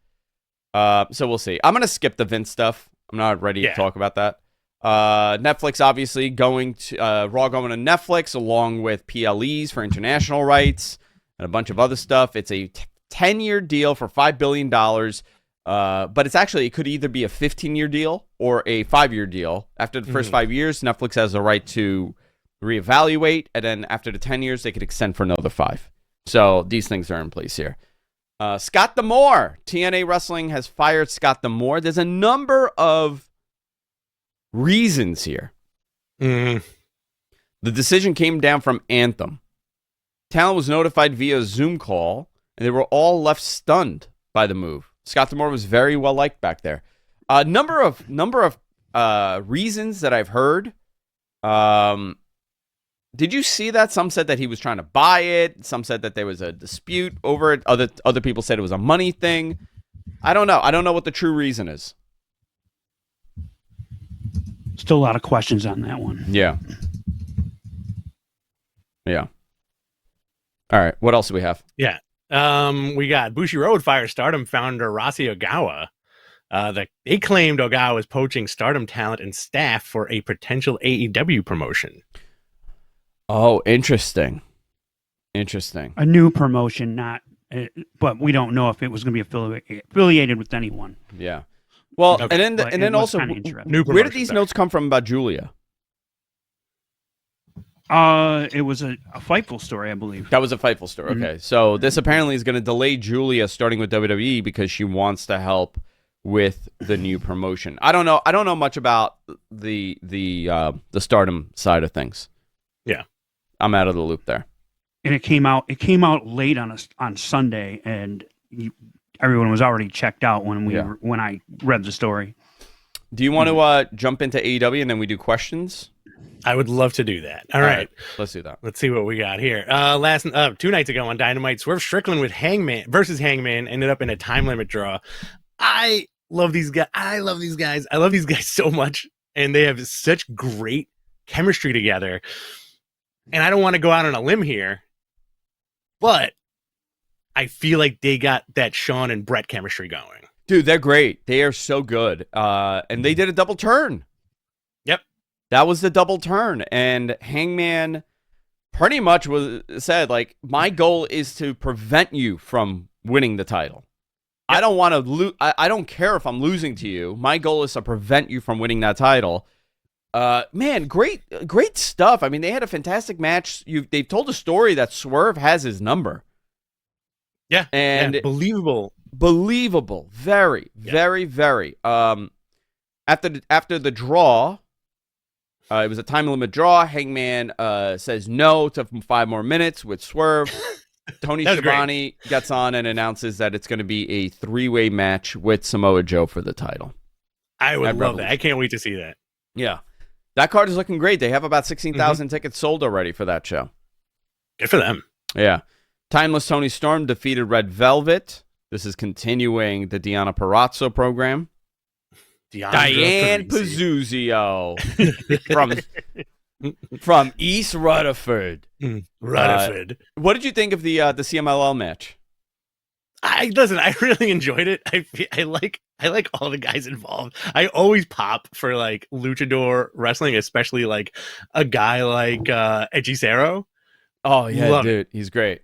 So we'll see. I'm gonna skip the Vince stuff. I'm not ready to talk about that. Netflix obviously going to Raw going to Netflix along with PLEs for international rights and a bunch of other stuff. It's a 10-year deal for $5 billion. But it could either be a 15-year deal or a 5-year deal. After the first 5 years, Netflix has the right to reevaluate, and then after the 10 years, they could extend for another 5. So these things are in place here. Scott D'Amore, TNA Wrestling has fired Scott D'Amore. There's a number of reasons here. The decision came down from Anthem. Talent was notified via Zoom call, and they were all left stunned by the move. Scott D'Amore was very well liked back there. Number of reasons that I've heard. Did you see that? Some said that he was trying to buy it. Some said that there was a dispute over it. Other people said it was a money thing. I don't know. I don't know what the true reason is. Still a lot of questions on that one. Yeah. All right. What else do we have? Yeah. We got Bushiroad fire Stardom founder Rossi Ogawa. They claimed Ogawa was poaching Stardom talent and staff for a potential AEW promotion. Oh, interesting. Interesting. A new promotion, not, but we don't know if it was going to be affiliated with anyone. Yeah. Well, Okay. and then also, where did these notes come from about Julia? It was a Fightful story, I believe. That was a Fightful story. Mm-hmm. Okay, so this apparently is going to delay Julia starting with WWE because she wants to help with the new promotion. I don't know much about the Stardom side of things. Yeah, I'm out of the loop there. And it came out late on Sunday, and everyone was already checked out when I read the story. Do you want to jump into AEW and then we do questions? I would love to do that. All right. Let's do that. Let's see what we got here. 2 nights ago on Dynamite, Swerve Strickland with Hangman ended up in a time limit draw. I love these guys. I love these guys so much, and they have such great chemistry together. And I don't want to go out on a limb here, but I feel like they got that Shawn and Brett chemistry going. Dude, they're great. They are so good. And they did a double turn. Yep. That was the double turn. And Hangman pretty much said, like, my goal is to prevent you from winning the title. Yep. I don't want to I don't care if I'm losing to you. My goal is to prevent you from winning that title. Man, great stuff. I mean, they had a fantastic match. They've told a story that Swerve has his number. Yeah. And believable. Very, very, very. After the draw, it was a time limit draw. Hangman says no to 5 more minutes with Swerve. Tony Schiavone gets on and announces that it's going to be a 3-way match with Samoa Joe for the title. I would love that. I can't wait to see that. Yeah. That card is looking great. They have about 16,000 tickets sold already for that show. Good for them. Yeah. Timeless Tony Storm defeated Red Velvet. This is continuing the Deonna Purrazzo program. Diane Pazzuzio from East Rutherford. Rutherford. What did you think of the CMLL match? I really enjoyed it. I like all the guys involved. I always pop for like luchador wrestling, especially like a guy like Hechicero. Oh yeah, Love dude, he's great.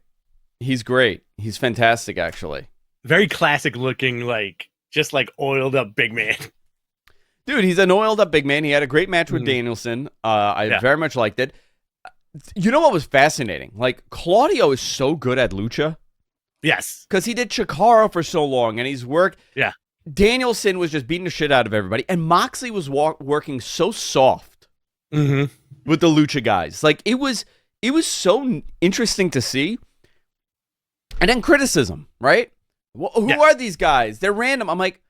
He's great. He's fantastic, actually. Very classic looking, like just like oiled up big man. Dude, he's an oiled up big man. He had a great match with Danielson. I very much liked it. You know what was fascinating? Like, Claudio is so good at lucha. Yes. Because he did Chikara for so long, and he's worked. Yeah. Danielson was just beating the shit out of everybody, and Moxley was working so soft with the lucha guys. Like, it was so interesting to see. And then criticism, right? Who are these guys? They're random. I'm like,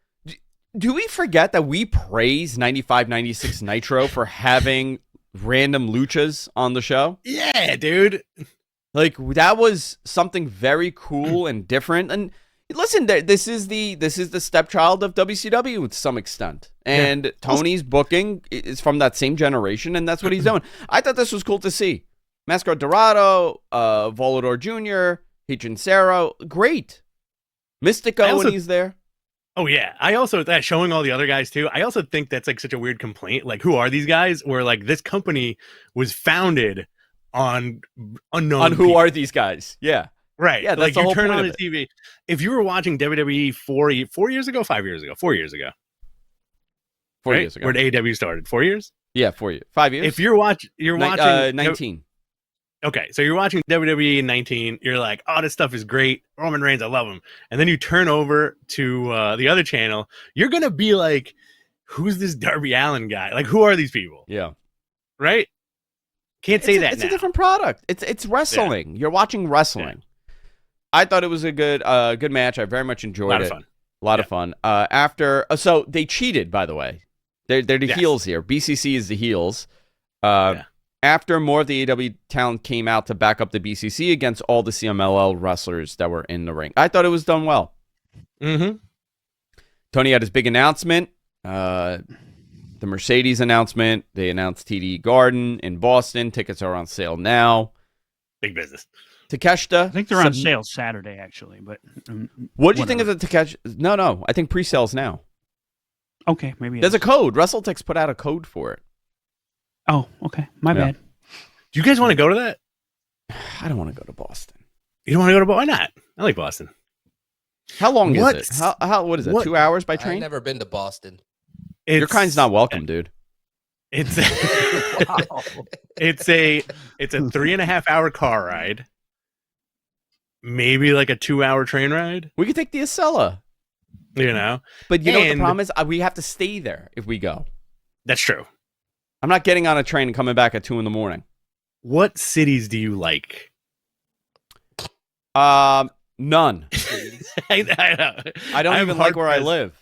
do we forget that we praise 95, 96 Nitro for having random luchas on the show? Yeah, dude. Like, that was something very cool and different. And listen, this is the stepchild of WCW to some extent. And Tony's booking is from that same generation, and that's what he's doing. I thought this was cool to see. Mascot Dorado, Volador Jr., Hechicero, great. Mystico when he's there. Oh yeah, I also that showing all the other guys too. I also think that's like such a weird complaint. Like, who are these guys? Where like this company was founded on unknown. On who are these guys? Yeah, right. Yeah, like you turn on the TV. If you were watching WWE 4 years ago, 5 years ago, 4 years ago, 4 years ago, where AEW started, 4 years. Yeah, 4 years, 5 years. If you're watching 19. Okay, so you're watching WWE in 19. You're like, oh, this stuff is great. Roman Reigns, I love him. And then you turn over to the other channel. You're gonna be like, who's this Darby Allin guy? Like, who are these people? Yeah, right. Can't say that. It's a different product. It's wrestling. Yeah. You're watching wrestling. Yeah. I thought it was a good match. I very much enjoyed it. A lot of fun. After so they cheated, by the way. They're the heels here. BCC is the heels. After more of the AEW talent came out to back up the BCC against all the CMLL wrestlers that were in the ring. I thought it was done well. Tony had his big announcement. The Mercedes announcement. They announced TD Garden in Boston. Tickets are on sale now. Big business. Takeshita. I think they're on sale Saturday, actually. But what did you think of the Takeshita? No. I think pre-sales now. Okay, maybe There's a code. WrestleTix put out a code for it. Oh, okay. My bad. Do you guys want to go to that? I don't want to go to Boston. You don't want to go to Boston? Why not? I like Boston. How long is it? What is it? 2 hours by train? I've never been to Boston. Your kind's not welcome, dude. It's it's a 3.5 hour car ride. Maybe like a 2 hour train ride. We could take the Acela. You know? But you know what the problem is? We have to stay there if we go. That's true. I'm not getting on a train and coming back at 2 a.m. What cities do you like? None. I know. I don't even like where I live.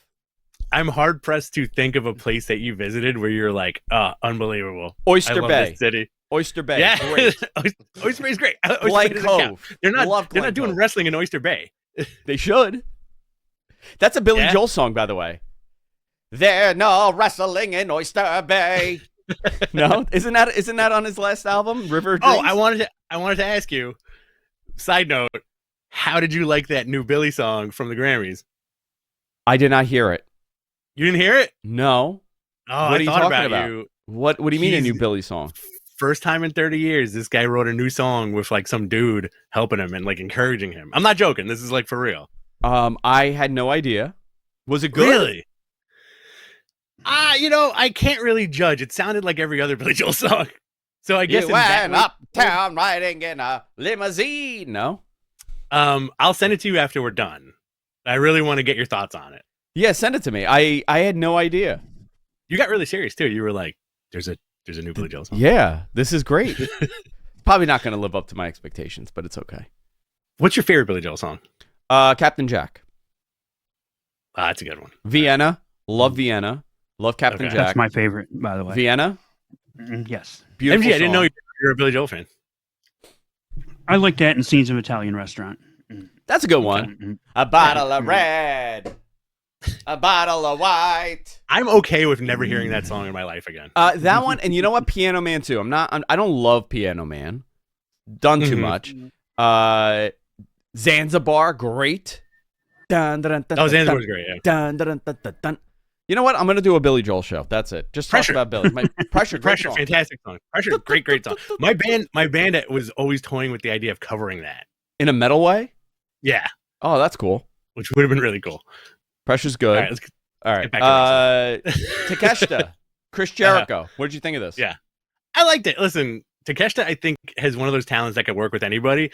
I'm hard pressed to think of a place that you visited where you're like, unbelievable. Oyster I love Bay. this city. Oyster Bay. Yeah. Great. Oyster Bay's great. Glen Cove. They're not Glen doing Cove. wrestling in Oyster Bay. They should. That's a Billy Joel song, by the way. They're no wrestling in Oyster Bay. No, isn't that on his last album, River Dreams? Oh, I wanted to ask you. Side note: how did you like that new Billy song from the Grammys? I did not hear it. You didn't hear it? No. Oh, What are I you thought talking about about? you. What do you mean a new Billy song? First time in 30 years, this guy wrote a new song with like some dude helping him and like encouraging him. I'm not joking. This is like for real. I had no idea. Was it good? Really? I can't really judge. It sounded like every other Billy Joel song. So I guess You went uptown riding in a limousine. No? I'll send it to you after we're done. I really want to get your thoughts on it. Yeah, send it to me. I had no idea. You got really serious too. You were like, there's a new Billy Joel song. Yeah, this is great. Probably not going to live up to my expectations, but it's okay. What's your favorite Billy Joel song? Captain Jack. That's a good one. Vienna. Love Vienna. Love Captain Jack. That's my favorite, by the way. Vienna. Yes. Beautiful MG, I didn't know song. you were a Billy Joel fan. I like that in Scenes of Italian Restaurant. That's a good one. Mhm. A bottle of red. A bottle of white. I'm okay with never hearing that song in my life again. That one, and you know what? Piano Man too. I don't love Piano Man. Done too much. Zanzibar, great. Dun, dun, dun, dun, Zanzibar dun, was great. Yeah. dun, dun, dun, dun, dun. You know what? I'm gonna do a Billy Joel show. That's it. Just Pressure. talk about Billy. My Pressure, great Pressure, song. fantastic song. Pressure, great song. My band was always toying with the idea of covering that. In a metal way. Yeah, Oh, that's cool. which would have been really cool. Pressure's good. All right, let's All right. get back to Takeshita, Chris Jericho. What did you think of this? Yeah. I liked it. Listen, Takeshita, I think, has one of those talents that could work with anybody.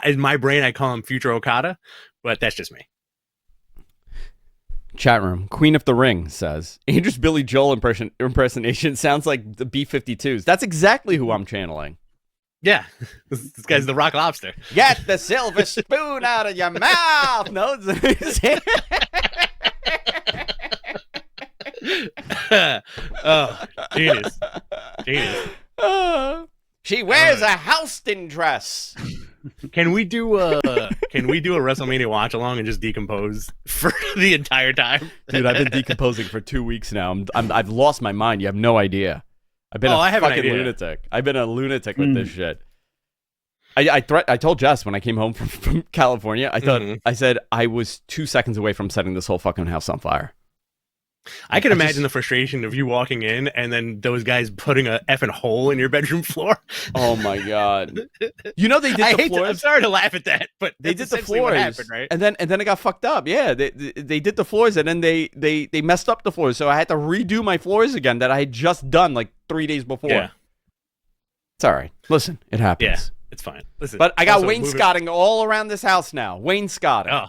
In my brain, I call him Future Okada, but that's just me. Chat room. Queen of the Ring says Andrew's Billy Joel impersonation sounds like the B-52s. That's exactly who I'm channeling. Yeah, this guy's the Rock Lobster. Get the silver spoon out of your mouth. No. Oh, genius. She wears a Houston dress. Can we do a WrestleMania watch along and just decompose for the entire time? Dude, I've been decomposing for 2 weeks now. I've lost my mind. You have no idea. I've been I a have an fucking idea. lunatic. I've been a lunatic with this shit. I told Jess when I came home from California, I said I was 2 seconds away from setting this whole fucking house on fire. I can imagine the frustration of you walking in and then those guys putting a effing hole in your bedroom floor. Oh my god! You know they did the floors. I'm sorry to laugh at that, but They that's did the essentially what floors, happened, right? and then it got fucked up. Yeah, they did the floors, and then they messed up the floors, so I had to redo my floors again that I had just done like 3 days before. Yeah. It's all right. Listen, it happens. Yeah, it's fine. Listen, But I got also, wainscoting all around this house now. Wainscoting. Oh,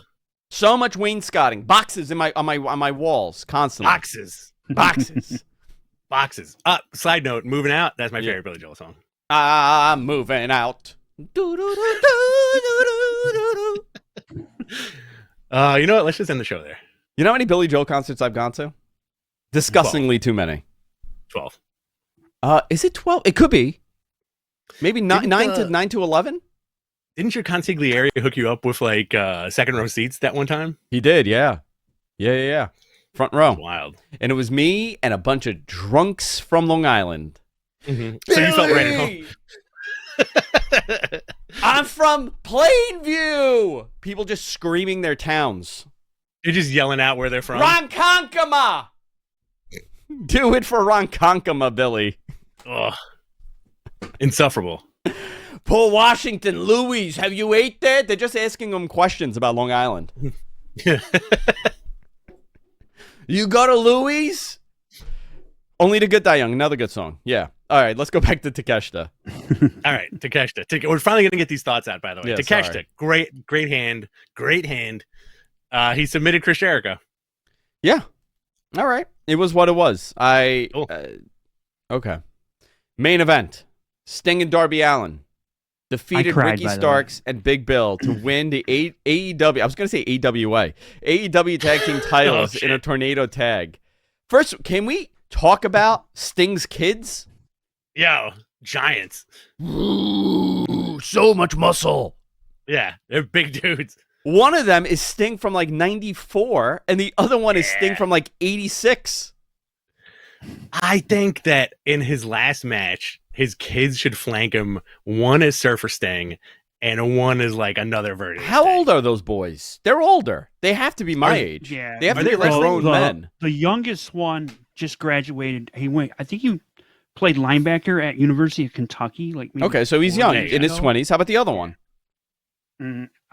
So much wainscoting. Boxes on my walls constantly. boxes. Side note, moving out. That's my favorite Billy Joel song. I'm moving out. You know what? Let's just end the show there. You know how many Billy Joel concerts I've gone to? Disgustingly too many. 12. Is it 12? It could be. Maybe 9 to 11? Didn't your consigliere hook you up with like second row seats that one time? He did, yeah. Yeah. Front row. Wild. And it was me and a bunch of drunks from Long Island. Mm-hmm. So you felt right at home. I'm from Plainview. People just screaming their towns. You're just yelling out where they're from. Ronkonkoma. Do it for Ronkonkoma, Billy. Ugh. Insufferable. Paul Washington, Louis, have you ate there? They're just asking him questions about Long Island. You go to Louis? Only the Good Die Young. Another good song. Yeah. All right, let's go back to Takeshita. All right, Takeshita. We're finally going to get these thoughts out, by the way. Yeah, Takeshita, sorry. great hand. He submitted Chris Jericho. Yeah. All right. It was what it was. Cool. Okay. Main event. Sting and Darby Allin defeated Ricky Starks and Big Bill to win the AEW. I was going to say AWA. AEW tag team titles in a tornado tag. First, can we talk about Sting's kids? Yo, giants. Ooh, so much muscle. Yeah, they're big dudes. One of them is Sting from like 94, and the other one is Sting from like 86. I think that in his last match, his kids should flank him. One is Surfer Sting, and one is like another version. How old are those boys? They're older. They have to be my age. Yeah. They have to be like grown men. The youngest one just graduated. I think he played linebacker at University of Kentucky. Okay, so he's young, in his 20s. How about the other one?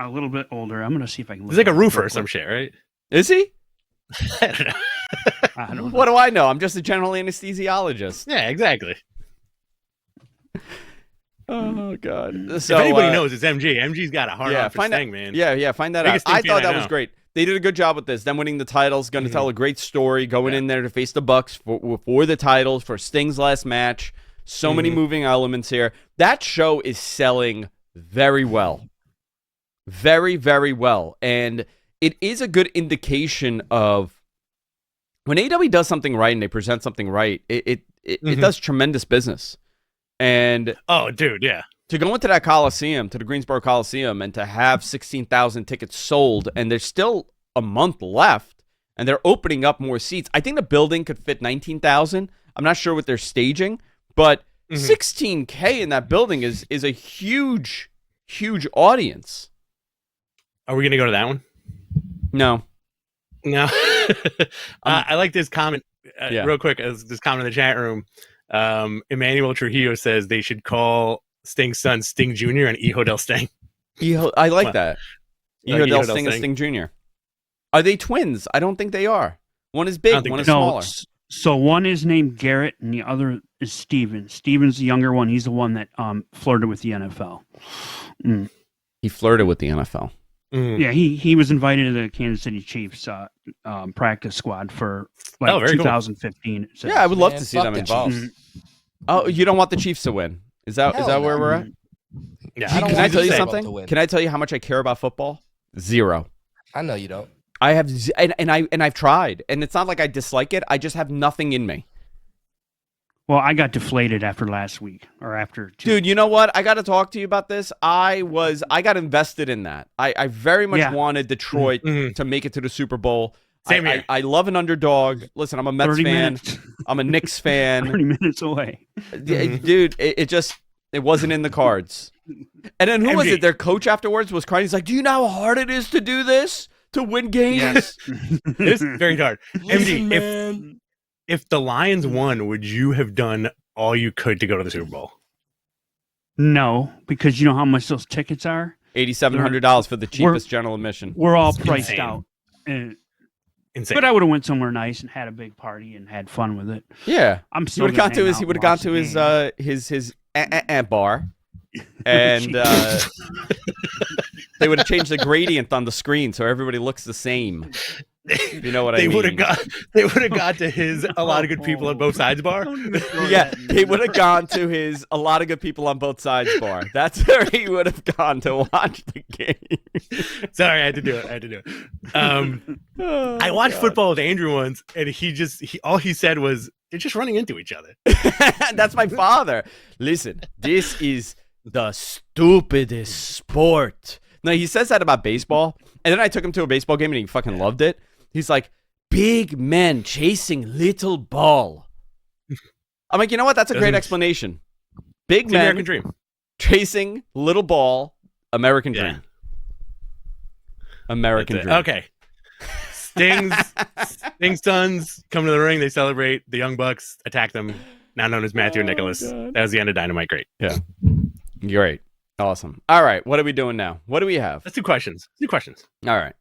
A little bit older. I'm going to see if I can look. He's like a roofer or some shit, right? Is he? I don't know. I don't know. What do I know? I'm just a general anesthesiologist. Yeah, exactly. Oh, God. So, if anybody knows, it's MG. MG's got a hard on for Sting, man. Yeah, find that out. I thought that was great. They did a good job with this. Them winning the titles, going to tell a great story, going in there to face the Bucks for the titles, for Sting's last match. So many moving elements here. That show is selling very well. Very, very well. And it is a good indication of when AEW does something right and they present something right, it does tremendous business. And oh, dude, yeah. To go into that Coliseum, to the Greensboro Coliseum, and to have 16,000 tickets sold, and there's still a month left, and they're opening up more seats. I think the building could fit 19,000. I'm not sure what they're staging, but 16K in that building is a huge, huge audience. Are we going to go to that one? No. I like this comment real quick. This comment in the chat room. Emmanuel Trujillo says they should call Sting's son Sting Jr. and Hijo del Sting. I like that. Hijo del Sting and Sting. Sting Jr. Are they twins? I don't think they are. One is big, one is smaller. So one is named Garrett and the other is Steven. Steven's the younger one. He's the one that flirted with the NFL. He flirted with the NFL. Yeah, he was invited to the Kansas City Chiefs practice squad for 2015. Cool. Yeah, I would love to see them involved. Oh, you don't want the Chiefs to win? Is that where we're at? Yeah. Can I tell you something? Can I tell you how much I care about football? Zero. I know you don't. I have, and I've tried, and it's not like I dislike it. I just have nothing in me. Well, I got deflated after last week or after. Dude, you know what? I got to talk to you about this. I got invested in that. I very much wanted Detroit to make it to the Super Bowl. Same here. I love an underdog. Listen, I'm a Mets fan. I'm a Knicks fan. 30 minutes away. Dude, it wasn't in the cards. And then who was it? Their coach afterwards was crying. He's like, "Do you know how hard it is to do this? To win games?" Yes. It's very hard. Listen, MD, if the Lions won, would you have done all you could to go to the Super Bowl? No, because you know how much those tickets are? $8,700 for the cheapest general admission. We're all priced out. Insane. But I would have went somewhere nice and had a big party and had fun with it. Yeah. He would have gone to his bar, and they would have changed the gradient on the screen so everybody looks the same. You know what I mean? They would have got to his a lot of good people on both sides bar. Yeah, they would have gone to his a lot of good people on both sides bar. That's where he would have gone to watch the game. Sorry, I had to do it. I watched football with Andrew once, and all he said was, "They're just running into each other." That's my father. Listen, this is the stupidest sport. No, he says that about baseball, and then I took him to a baseball game, and he fucking loved it. He's like, big men chasing little ball. I'm like, you know what? That's a great explanation. Big men American dream. chasing little ball, American dream. American dream. Okay. Sting's sons come to the ring. They celebrate. The Young Bucks attack them. Now known as Matthew and Nicholas. God. That was the end of Dynamite. Great. Yeah. Great. Awesome. All right. What are we doing now? What do we have? Let's do questions. All right.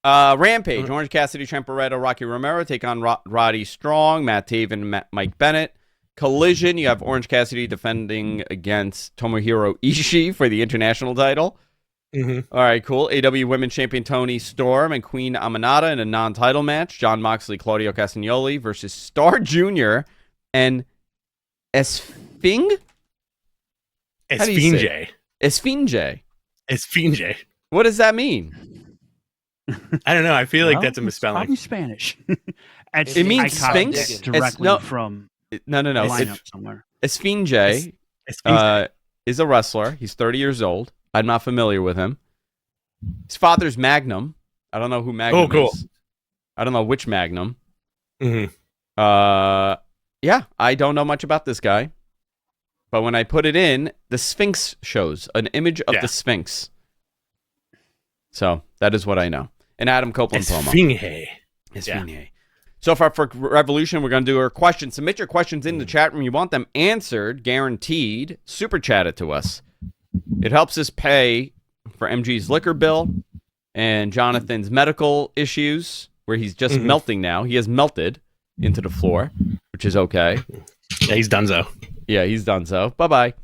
Rampage. Orange Cassidy, Trent Barreto, Rocky Romero take on Roddy Strong, Matt Taven, Mike Bennett. Collision. You have Orange Cassidy defending against Tomohiro Ishii for the international title. Mm-hmm. All right, cool. AW Women's Champion Toni Storm and Queen Aminata in a non-title match. John Moxley, Claudio Castagnoli versus Star Jr. and Esfinge? Esfinge. What does that mean? I don't know. I feel like that's a It's misspelling. probably Spanish. It means Sphinx? Directly from No. the lineup somewhere. Esfinge is a wrestler. He's 30 years old. I'm not familiar with him. His father's Magnum. I don't know who Magnum is. I don't know which Magnum. Mm-hmm. Yeah, I don't know much about this guy. But when I put it in, the Sphinx shows an image of the Sphinx. So that is what I know. An Adam Copeland promo. Esfinge. So for Revolution, we're going to do our questions. Submit your questions in the chat room. You want them answered, guaranteed. Super chat it to us. It helps us pay for MG's liquor bill and Jonathan's medical issues, where he's just melting now. He has melted into the floor, which is okay. Yeah, he's done so. Yeah, he's done so. Bye-bye.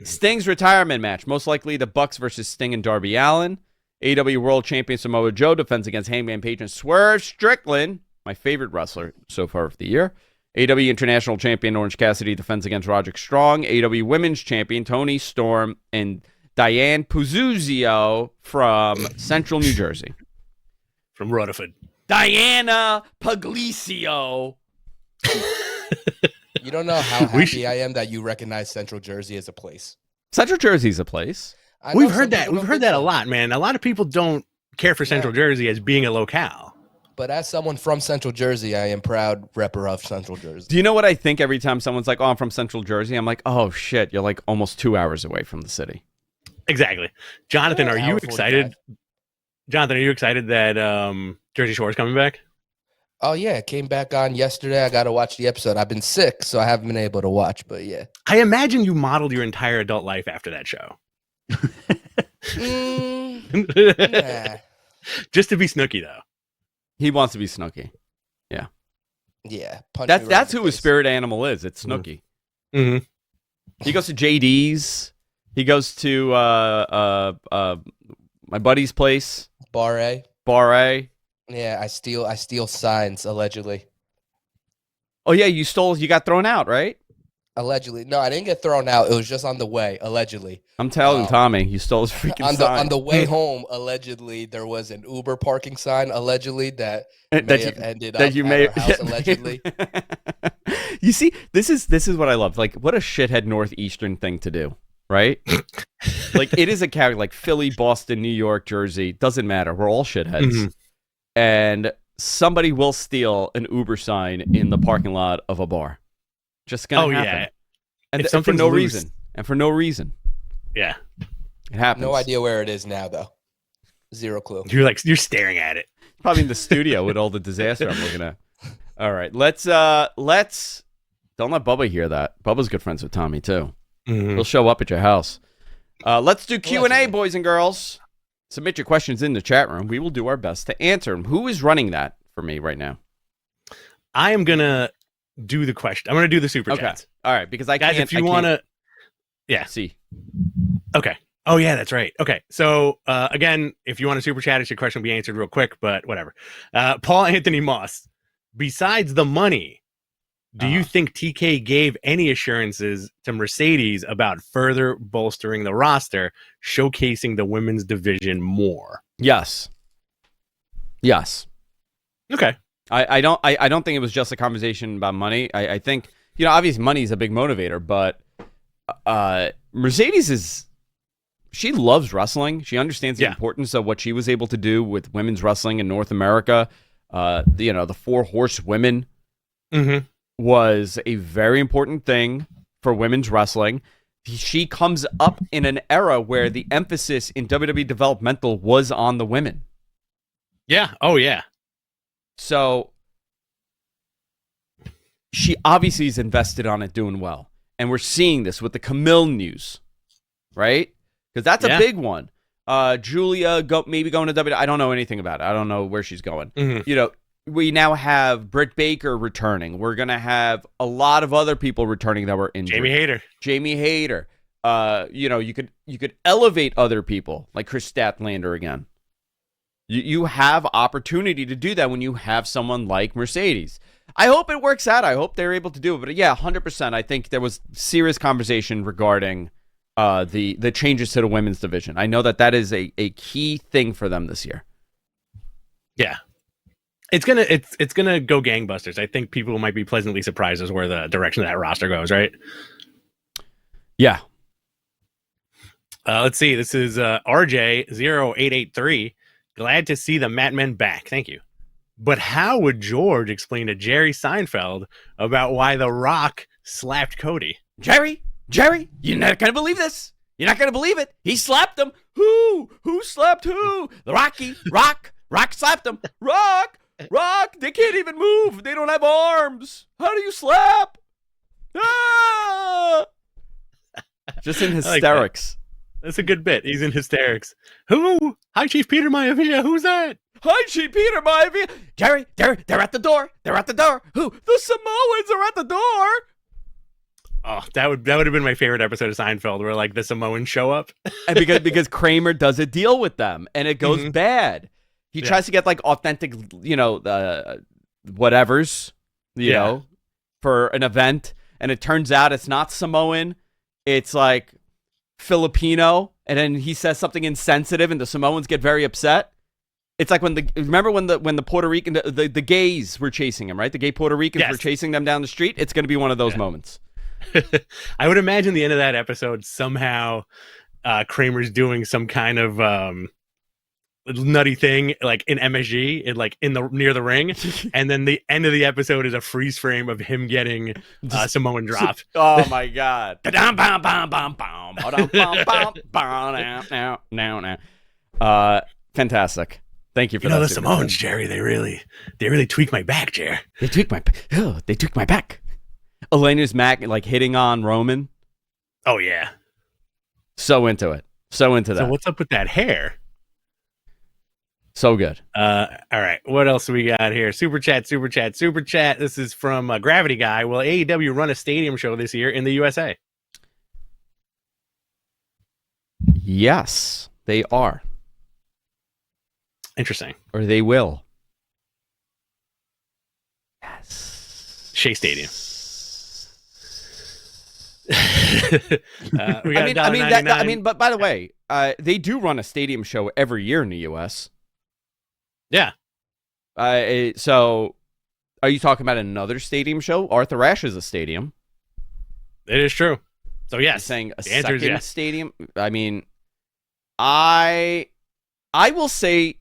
Sting's retirement match. Most likely the Bucks versus Sting and Darby Allin. AEW World Champion Samoa Joe defends against Hangman Page and Swerve Strickland, my favorite wrestler so far of the year. AEW International Champion Orange Cassidy defends against Roderick Strong. AEW Women's Champion Toni Storm and Diane Puzuzio from Central New Jersey. From Rutherford. Diana Puglicio. You don't know how happy I am that you recognize Central Jersey as a place. Central Jersey's a place. We've heard that. We've heard that a lot, man. A lot of people don't care for Central Jersey as being a locale. But as someone from Central Jersey, I am proud repper of Central Jersey. Do you know what I think every time someone's like, oh, I'm from Central Jersey? I'm like, oh, shit, you're like almost 2 hours away from the city. Exactly. Jonathan, are you excited? Jonathan, are you excited that Jersey Shore is coming back? Oh, yeah. It came back on yesterday. I got to watch the episode. I've been sick, so I haven't been able to watch, but yeah. I imagine you modeled your entire adult life after that show. Nah. Just to be Snooki, though. He wants to be Snooki. Yeah. Yeah. That's who his spirit animal is. It's Snooki. Mm-hmm. He goes to JD's. He goes to my buddy's place. Bar A. Yeah, I steal signs, allegedly. Oh, yeah, you got thrown out, right? Allegedly. No, I didn't get thrown out. It was just on the way, allegedly. I'm telling Tommy, you stole his freaking sign. On the way home, allegedly, there was an Uber parking sign, allegedly, that may have ended up at our house, allegedly. You see, this is what I love. Like, what a shithead Northeastern thing to do, right? Like, it is a character, like Philly, Boston, New York, Jersey. Doesn't matter. We're all shitheads. Mm-hmm. And somebody will steal an Uber sign in the parking lot of a bar. Just gonna happen. Yeah. And for no reason. And for no reason. Yeah. It happens. No idea where it is now, though. Zero clue. You're staring at it. Probably in the studio with all the disaster I'm looking at. All right. Let's don't let Bubba hear that. Bubba's good friends with Tommy too. Mm-hmm. He'll show up at your house. Let's do Q&A, boys and girls. Submit your questions in the chat room. We will do our best to answer them. Who is running that for me right now? I am gonna do the question. I'm gonna do the super chats. All right, because guys, if you want to, see. Okay. Oh yeah, that's right. Okay, so again, if you want to super chat, your question will be answered real quick, but whatever. Paul Anthony Moss. Besides the money, do you think TK gave any assurances to Mercedes about further bolstering the roster, showcasing the women's division more? Yes. Okay. I don't think it was just a conversation about money. I think, obviously money is a big motivator, but Mercedes she loves wrestling. She understands the importance of what she was able to do with women's wrestling in North America. The 4 horsewomen was a very important thing for women's wrestling. She comes up in an era where the emphasis in WWE developmental was on the women. Yeah. Oh, yeah. So she obviously is invested on it doing well. And we're seeing this with the Camille news, right? Because that's a big one. Julia maybe going to WWE. I don't know anything about it. I don't know where she's going. Mm-hmm. You know, we now have Britt Baker returning. We're going to have a lot of other people returning that were injured. Jamie Hayter. You know, you could elevate other people like Chris Statlander again. You have opportunity to do that when you have someone like Mercedes. I hope it works out. I hope they're able to do it. But yeah, 100%. I think there was serious conversation regarding the changes to the women's division. I know that is a key thing for them this year. Yeah. It's gonna go gangbusters. I think people might be pleasantly surprised as where the direction of that roster goes, right? Yeah. Let's see. This is RJ0883. Glad to see the Mat Men back. Thank you. But how would George explain to Jerry Seinfeld about why The Rock slapped Cody? Jerry, you're not going to believe this. You're not going to believe it. He slapped him. Who? Who slapped who? Rock slapped him. Rock, they can't even move. They don't have arms. How do you slap? Ah! Just in hysterics. That's a good bit. He's in hysterics. Who? Hi, Chief Peter Maivia. Who's that? Hi, Chief Peter Maivia. Jerry, they're at the door. They're at the door. Who? The Samoans are at the door. Oh, that would have been my favorite episode of Seinfeld, where like the Samoans show up, and because Kramer does a deal with them, and it goes bad. He tries to get like authentic, you know, whatevers, you know, for an event, and it turns out it's not Samoan. It's like Filipino, and then he says something insensitive, and the Samoans get very upset. It's like when the Puerto Rican the gays were chasing him, right? The gay Puerto Ricans were chasing them down the street. It's going to be one of those moments. I would imagine the end of that episode somehow Kramer's doing some kind of nutty thing like in MSG, near the ring, and then the end of the episode is a freeze frame of him getting Samoan dropped. Oh my god! Fantastic. Thank you for that. The Samoans, Jerry. They really tweak my back, Jerry. They tweak my back. Elena's Mac like hitting on Roman. Oh yeah. So into it. So into that. So what's up with that hair? So good. All right. What else do we got here? Super chat. This is from Gravity Guy. Will AEW run a stadium show this year in the USA? Yes, they are. Interesting. Or they will. Yes. Shea Stadium. But by the way, they do run a stadium show every year in the U.S. Yeah. So, are you talking about another stadium show? Arthur Ashe is a stadium. It is true. So yes, you're saying a second stadium. I mean, I will say,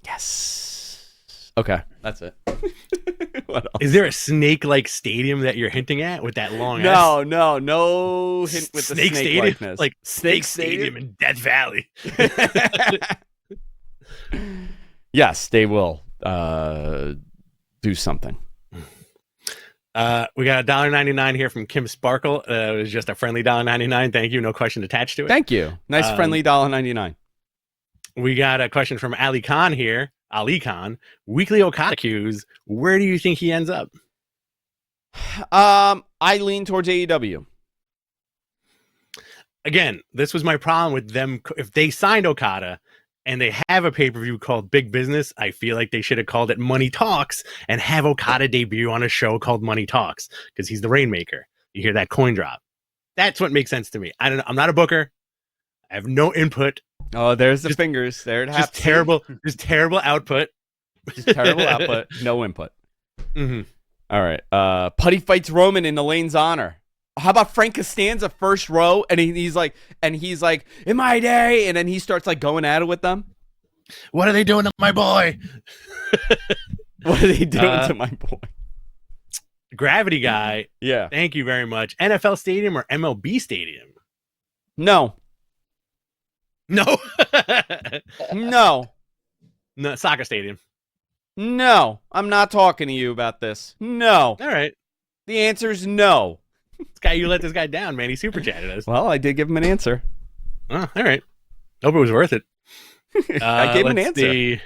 yes. Okay, that's it. What else? Is there a snake-like stadium that you're hinting at with that long? No hint with the snake stadium, likeness. like Snake Stadium in Death Valley. Yes, they will do something. We got $1.99 here from Kim Sparkle. It was just a friendly $1.99. Thank you. No question attached to it. Thank you. Nice friendly $1.99. We got a question from Ali Khan here. Ali Khan, weekly Okada cues. Where do you think he ends up? I lean towards AEW. Again, this was my problem with them. If they signed Okada and they have a pay-per-view called Big Business, I feel like they should have called it Money Talks and have Okada debut on a show called Money Talks because he's the Rainmaker. You hear that coin drop. That's what makes sense to me. I don't know. I'm not a booker. I have no input. Oh, there's the fingers. There it happens. Just terrible output. Just terrible output. No input. Mm-hmm. All right. Putty fights Roman in Elaine's honor. How about Frank Costanza first row? And he's like, in my day. And then he starts like going at it with them. What are they doing to my boy? What are they doing to my boy? Gravity Guy. Yeah. Thank you very much. NFL Stadium or MLB Stadium? No. No. No. No, soccer stadium. No, I'm not talking to you about this. No. All right. The answer is no. You let this guy down, man. He super chatted us. Well, I did give him an answer. Oh, all right. Hope it was worth it. I gave him an answer. See.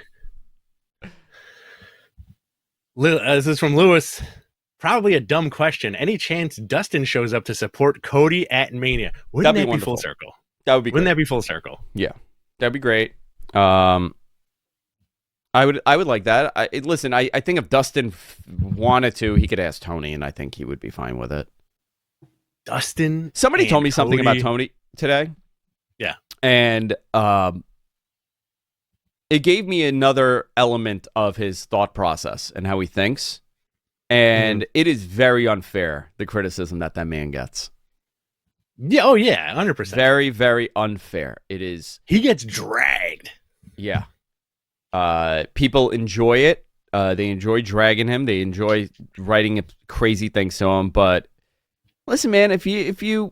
This is from Lewis. Probably a dumb question. Any chance Dustin shows up to support Cody at Mania? Wouldn't that be full circle? That would be. Wouldn't that be full circle? Yeah, that'd be great. I would like that. Listen, I think if Dustin wanted to, he could ask Tony, and I think he would be fine with it. Dustin. Somebody told me something about Tony today. Yeah, and it gave me another element of his thought process and how he thinks. And it is very unfair, the criticism that man gets. Yeah, oh yeah, 100%. Very, very unfair. It is. He gets dragged. Yeah. People enjoy it. They enjoy dragging him. They enjoy writing crazy things to him. But listen, man, if you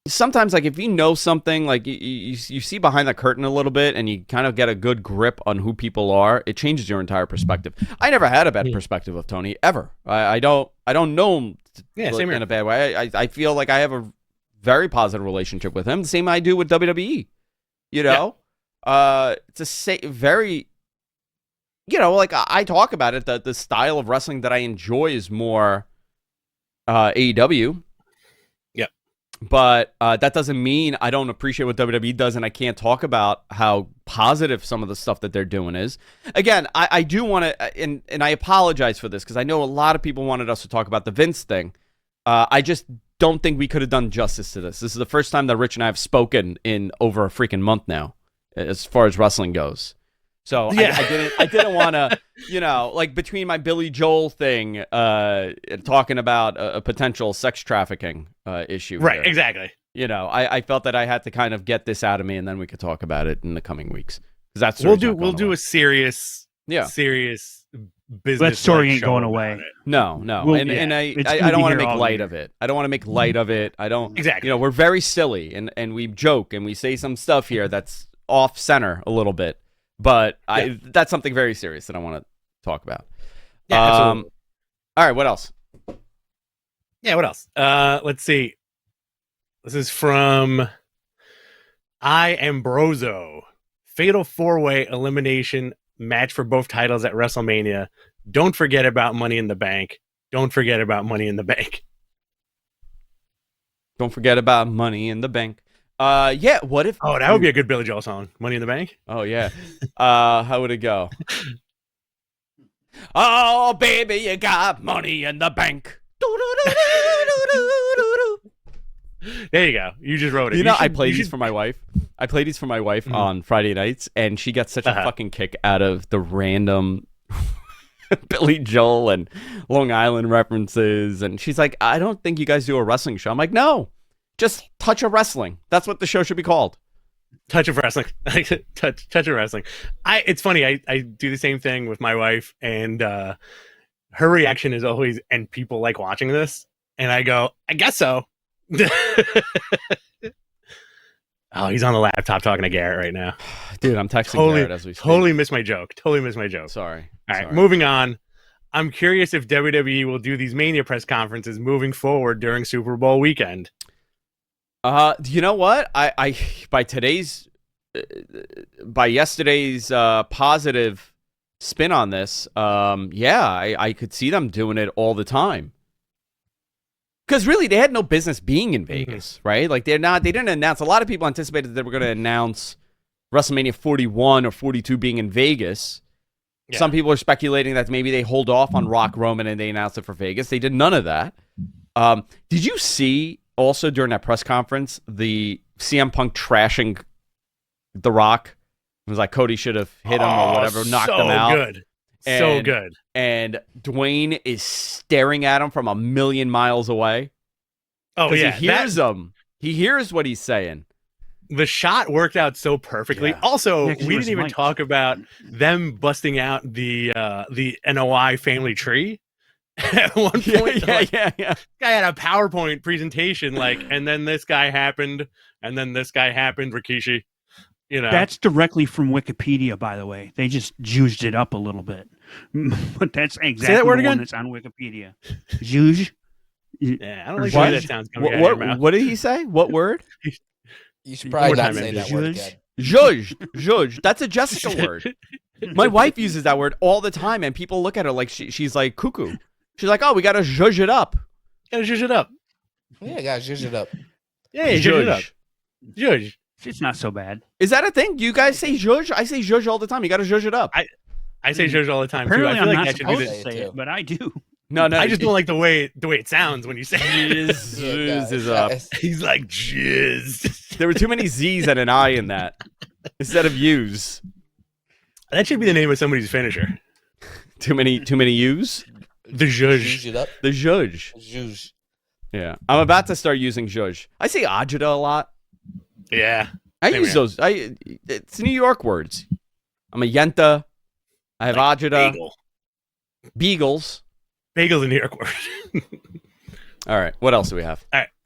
sometimes, like, if you know something, like you see behind the curtain a little bit and you kind of get a good grip on who people are, it changes your entire perspective. I never had a bad perspective of Tony ever. I don't know him in a bad way. I feel like I have a very positive relationship with him. The same I do with WWE. You know, it's a very, like I talk about it, that the style of wrestling that I enjoy is more AEW. But that doesn't mean I don't appreciate what WWE does, and I can't talk about how positive some of the stuff that they're doing is. Again, I do want to, and I apologize for this, because I know a lot of people wanted us to talk about the Vince thing. I just don't think we could have done justice to this. This is the first time that Rich and I have spoken in over a freaking month now, as far as wrestling goes. So yeah. I didn't want to, like between my Billy Joel thing, talking about a potential sex trafficking issue. Right, here. exactly. I felt that I had to kind of get this out of me, and then we could talk about it in the coming weeks. Because that's we'll do a serious business. That story ain't going away. No, and I don't want to make light of it. I don't want to make light of it. I don't exactly. We're very silly, and we joke and we say some stuff here that's off center a little bit. But that's something very serious that I want to talk about. Yeah, absolutely. All right, what else? Yeah, what else? Let's see. This is from I Ambroso. Fatal 4-way elimination match for both titles at WrestleMania. Don't forget about Money in the Bank. Don't forget about Money in the Bank. Don't forget about Money in the Bank. Yeah, what if... Oh, that would be a good Billy Joel song. Money in the Bank? Oh, yeah. How would it go? Oh, baby, you got money in the bank. There you go. You just wrote it. I play these for my wife. I play these for my wife on Friday nights, and she gets such a fucking kick out of the random Billy Joel and Long Island references. And she's like, I don't think you guys do a wrestling show. I'm like, no. Just Touch of Wrestling. That's what the show should be called. Touch of Wrestling. Touch of Wrestling. It's funny. I do the same thing with my wife, and her reaction is always, and people like watching this? And I go, I guess so. Oh, he's on the laptop talking to Garrett right now. Dude, I'm texting Garrett as we speak. Totally missed my joke. Sorry. All right, moving on. I'm curious if WWE will do these Mania press conferences moving forward during Super Bowl weekend. You know what? I by yesterday's positive spin on this, I could see them doing it all the time. Because really, they had no business being in Vegas, right? Like they didn't announce. A lot of people anticipated that they were going to announce WrestleMania 41 or 42 being in Vegas. Yeah. Some people are speculating that maybe they hold off on Rock Roman and they announce it for Vegas. They did none of that. Did you see? Also, during that press conference, the CM Punk trashing The Rock. It was like Cody should have hit him or whatever, knocked him out. Good. So good. And Dwayne is staring at him from a million miles away. Oh, yeah. He hears him. He hears what he's saying. The shot worked out so perfectly. Yeah. Also, we didn't even talk about them busting out the NOI family tree. At one point, yeah. Guy had a PowerPoint presentation, and then this guy happened, and then this guy happened, Rikishi, You know, That's directly from Wikipedia, by the way. They just juiced it up a little bit, but that's exactly that word the again? one that's on Wikipedia. Juge. yeah, I don't like What? the way that sounds coming out of your mouth. What did he say? What word? You should probably One more not time, say that Zhuzh. word again. Zhuzh. Zhuzh. That's a Jessica word. My wife uses that word all the time, and people look at her like she's like cuckoo. She's like, oh, we got to zhuzh it up. Gotta zhuzh it up. Yeah, guys, zhuzh it up. Yeah, zhuzh it up. Zhuzh. It's not so bad. Is that a thing? Do you guys say zhuzh? I say zhuzh all the time. You got to zhuzh it up. I say zhuzh all the time Apparently, too. I feel I'm like not that should be supposed the. to say it, but I do. No. I just don't like the way it sounds when you say it. Zhuzh is up. He's like jizz. There were too many Z's and an I in that instead of U's. That should be the name of somebody's finisher. Too many U's. The Zhuzh zhuzh. it up. The zhuzh. Zhuzh. Yeah, I'm about to start using zhuzh. I say agita a lot. Yeah. I Same use here. those. It's New York words. I'm a yenta. I have agita. Bagel. Beagles. Bagel's a New York word. All right. What else do we have?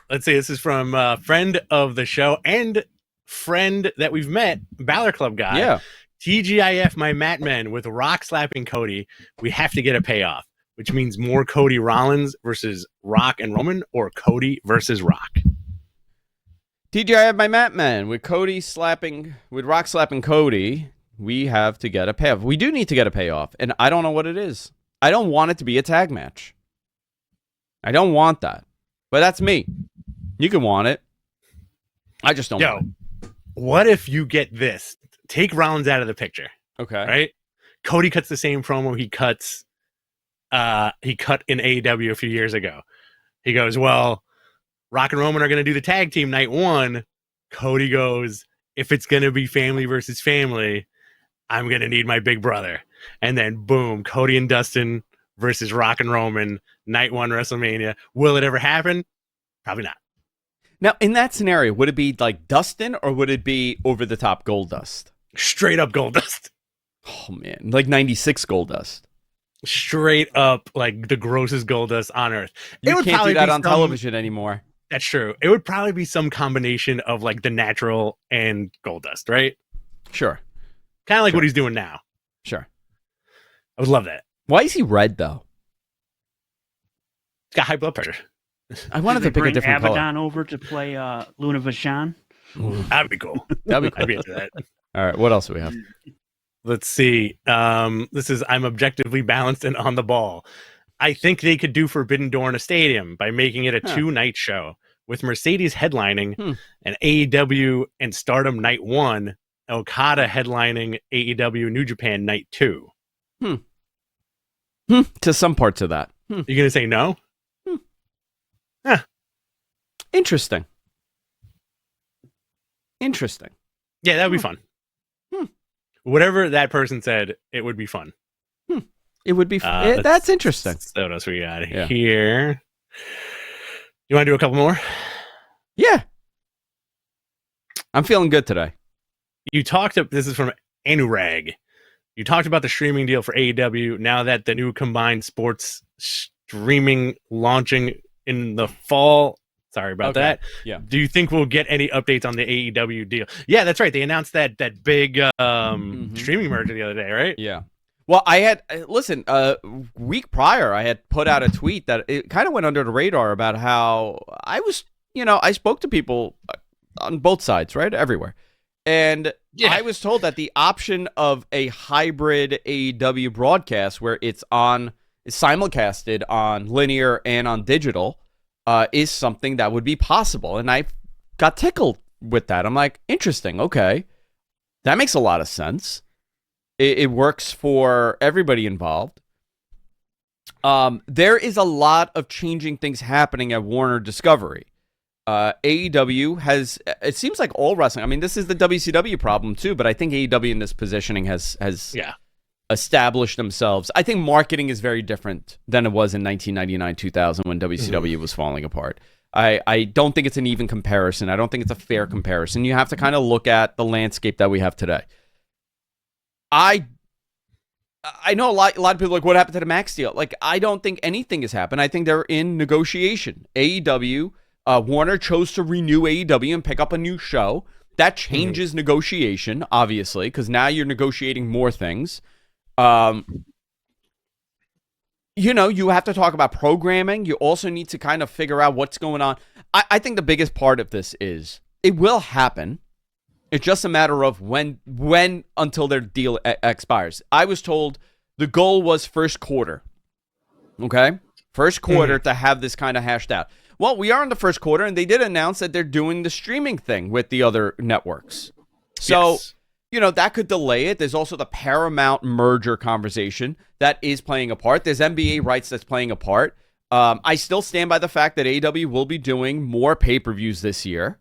Let's see. This is from a friend of the show and friend that we've met, Balor Club guy. Yeah. TGIF, my Mat Men with Rock slapping Cody. We have to get a payoff, which means more Cody Rollins versus Rock and Roman, or Cody versus Rock. TJ, I have my Mat Man with Rock slapping Cody. We have to get a payoff. We do need to get a payoff, and I don't know what it is. I don't want it to be a tag match. I don't want that, but that's me. You can want it. I just don't want it. What if you get this? Take Rollins out of the picture, Okay. right? Cody cuts the same promo he cut in AEW a few years ago. He goes, well, Rock and Roman are going to do the tag team night one. Cody goes, if it's going to be family versus family, I'm going to need my big brother. And then boom, Cody and Dustin versus Rock and Roman, night one WrestleMania. Will it ever happen? Probably not. Now, in that scenario, would it be like Dustin or would it be over the top Goldust? Straight up Goldust. Oh, man. Like 96 Goldust. Straight up, like the grossest Goldust on earth. You can't do that on television anymore. That's true. It would probably be some combination of like the natural and Goldust, right? Sure. Kind of like what he's doing now. Sure. I would love that. Why is he red, though? He's got high blood pressure. I wanted to Did they pick a bring different color. Abaddon over to play Luna Vachon. That'd be cool. That'd be I'd cool. be into that. All right. What else do we have? Let's see. This is I'm objectively balanced and on the ball. I think they could do Forbidden Door in a stadium by making it a 2-night show with Mercedes headlining and AEW and Stardom night 1, Okada headlining AEW New Japan night 2. To some parts of that. You gonna say no? Interesting. Interesting. Yeah, that would be fun. Whatever that person said, it would be fun. It would be. That's interesting. So what else we got Yeah. here? You want to do a couple more? Yeah. I'm feeling good today. You talked. This is from Anurag. You talked about the streaming deal for AEW. Now that the new combined sports streaming launching in the fall. Sorry about that. Yeah. Do you think we'll get any updates on the AEW deal? Yeah, that's right. They announced that big streaming merger the other day, right? Yeah. Well, I had listen. Week prior, I had put out a tweet that it kind of went under the radar about how I was. I spoke to people on both sides, right, everywhere, and I was told that the option of a hybrid AEW broadcast where it's simulcasted on linear and on digital is something that would be possible, and I got tickled with that. I'm like, interesting. Okay, that makes a lot of sense. It works for everybody involved. There is a lot of changing things happening at Warner Discovery. AEW has, it seems like all wrestling. I mean, this is the WCW problem too, but I think AEW in this positioning has established themselves. I think marketing is very different than it was in 1999, 2000 when WCW was falling apart. I don't think it's an even comparison. I don't think it's a fair comparison. You have to kind of look at the landscape that we have today. I know a lot of people are like, what happened to the Max deal? Like, I don't think anything has happened. I think they're in negotiation. AEW, Warner chose to renew AEW and pick up a new show. That changes negotiation, obviously, because now you're negotiating more things. You have to talk about programming. You also need to kind of figure out what's going on. I think the biggest part of this is it will happen. It's just a matter of when until their deal expires. I was told the goal was first quarter. Okay? First quarter to have this kind of hashed out. Well, we are in the first quarter, and they did announce that they're doing the streaming thing with the other networks. So, that could delay it. There's also the Paramount merger conversation that is playing a part. There's NBA rights that's playing a part. I still stand by the fact that AEW will be doing more pay-per-views this year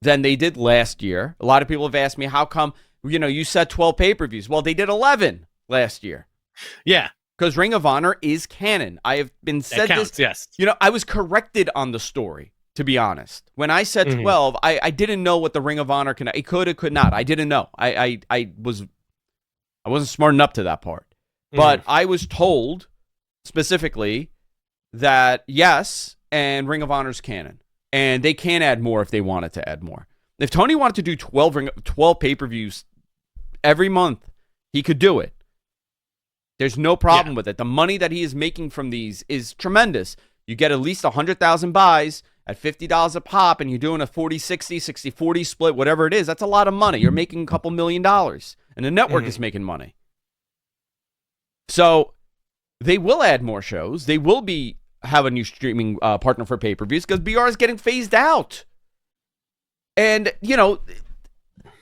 than they did last year. A lot of people have asked me, how come, you said 12 pay-per-views? Well, they did 11 last year. Yeah. Because Ring of Honor is canon. I have been said that counts, this. Yes. I was corrected on the story, to be honest. When I said 12, I didn't know what the Ring of Honor can. It could, it could not. I didn't know. I wasn't smart enough to that part. But I was told specifically that yes, and Ring of Honor's canon, and they can add more if they wanted to add more. If Tony wanted to do 12 pay-per-views every month, he could do it. There's no problem with it. The money that he is making from these is tremendous. You get at least 100,000 buys at $50 a pop, and you're doing a 40-60, 60-40 split, whatever it is. That's a lot of money. You're making a couple $1 million, and the network is making money. So they will add more shows. They will have a new streaming partner for pay-per-views because BR is getting phased out. And,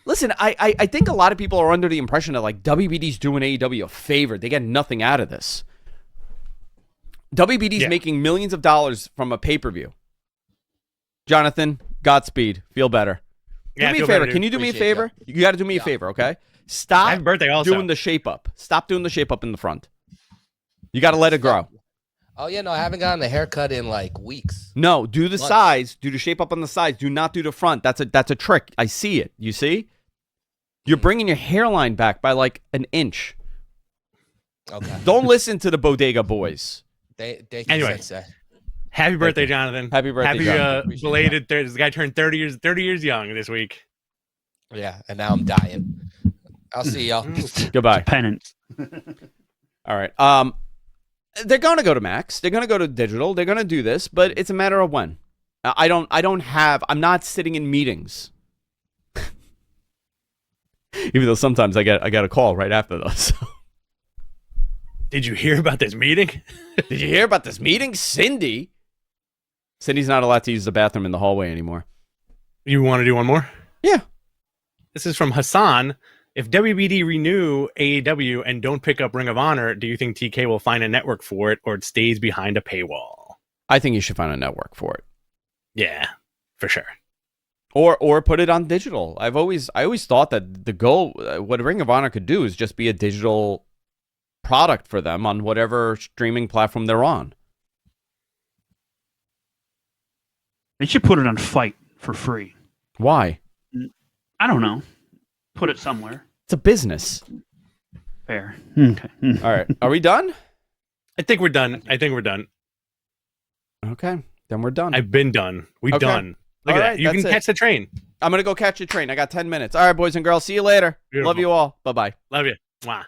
listen, I think a lot of people are under the impression that like WBD's doing AEW a favor. They get nothing out of this. WBD's making millions of dollars from a pay-per-view. Jonathan, Godspeed. Feel better. Do me a favor. Can you do me a favor? You got to do me a favor, okay? Stop Happy birthday also. doing the shape up. Stop doing the shape up in the front. You got to let it grow. Oh, yeah, no, I haven't gotten a haircut in like weeks. No, do the sides. Do the shape up on the sides. Do not do the front. That's a trick. I see it. You see? You're bringing your hairline back by like an inch. Okay. Don't listen to the Bodega Boys. Anyway, happy birthday, Jonathan. Happy birthday, Jonathan. Belated. This guy turned 30 years young this week. Yeah, and now I'm dying. I'll see y'all. Goodbye. Penance. All right. They're going to go to Max. They're going to go to digital. They're going to do this, but it's a matter of when. I'm not sitting in meetings. Even though sometimes I get a call right after those. Did you hear about this meeting? Did you hear about this meeting? Cindy's not allowed to use the bathroom in the hallway anymore. You want to do one more? Yeah. This is from Hassan. If WBD renew AEW and don't pick up Ring of Honor, do you think TK will find a network for it or it stays behind a paywall? I think you should find a network for it. Yeah, for sure. Or put it on digital. I always thought that the goal, what Ring of Honor could do is just be a digital product for them on whatever streaming platform they're on. They should put it on Fight for free. Why? I don't know. Put it somewhere. It's a business. Fair. Okay. All right. Are we done? I think we're done. Okay. Then we're done. I've been done. We're done. Look at that. You can catch the train. I'm going to go catch the train. I got 10 minutes. All right, boys and girls. See you later. Beautiful. Love you all. Bye-bye. Love you. Mwah.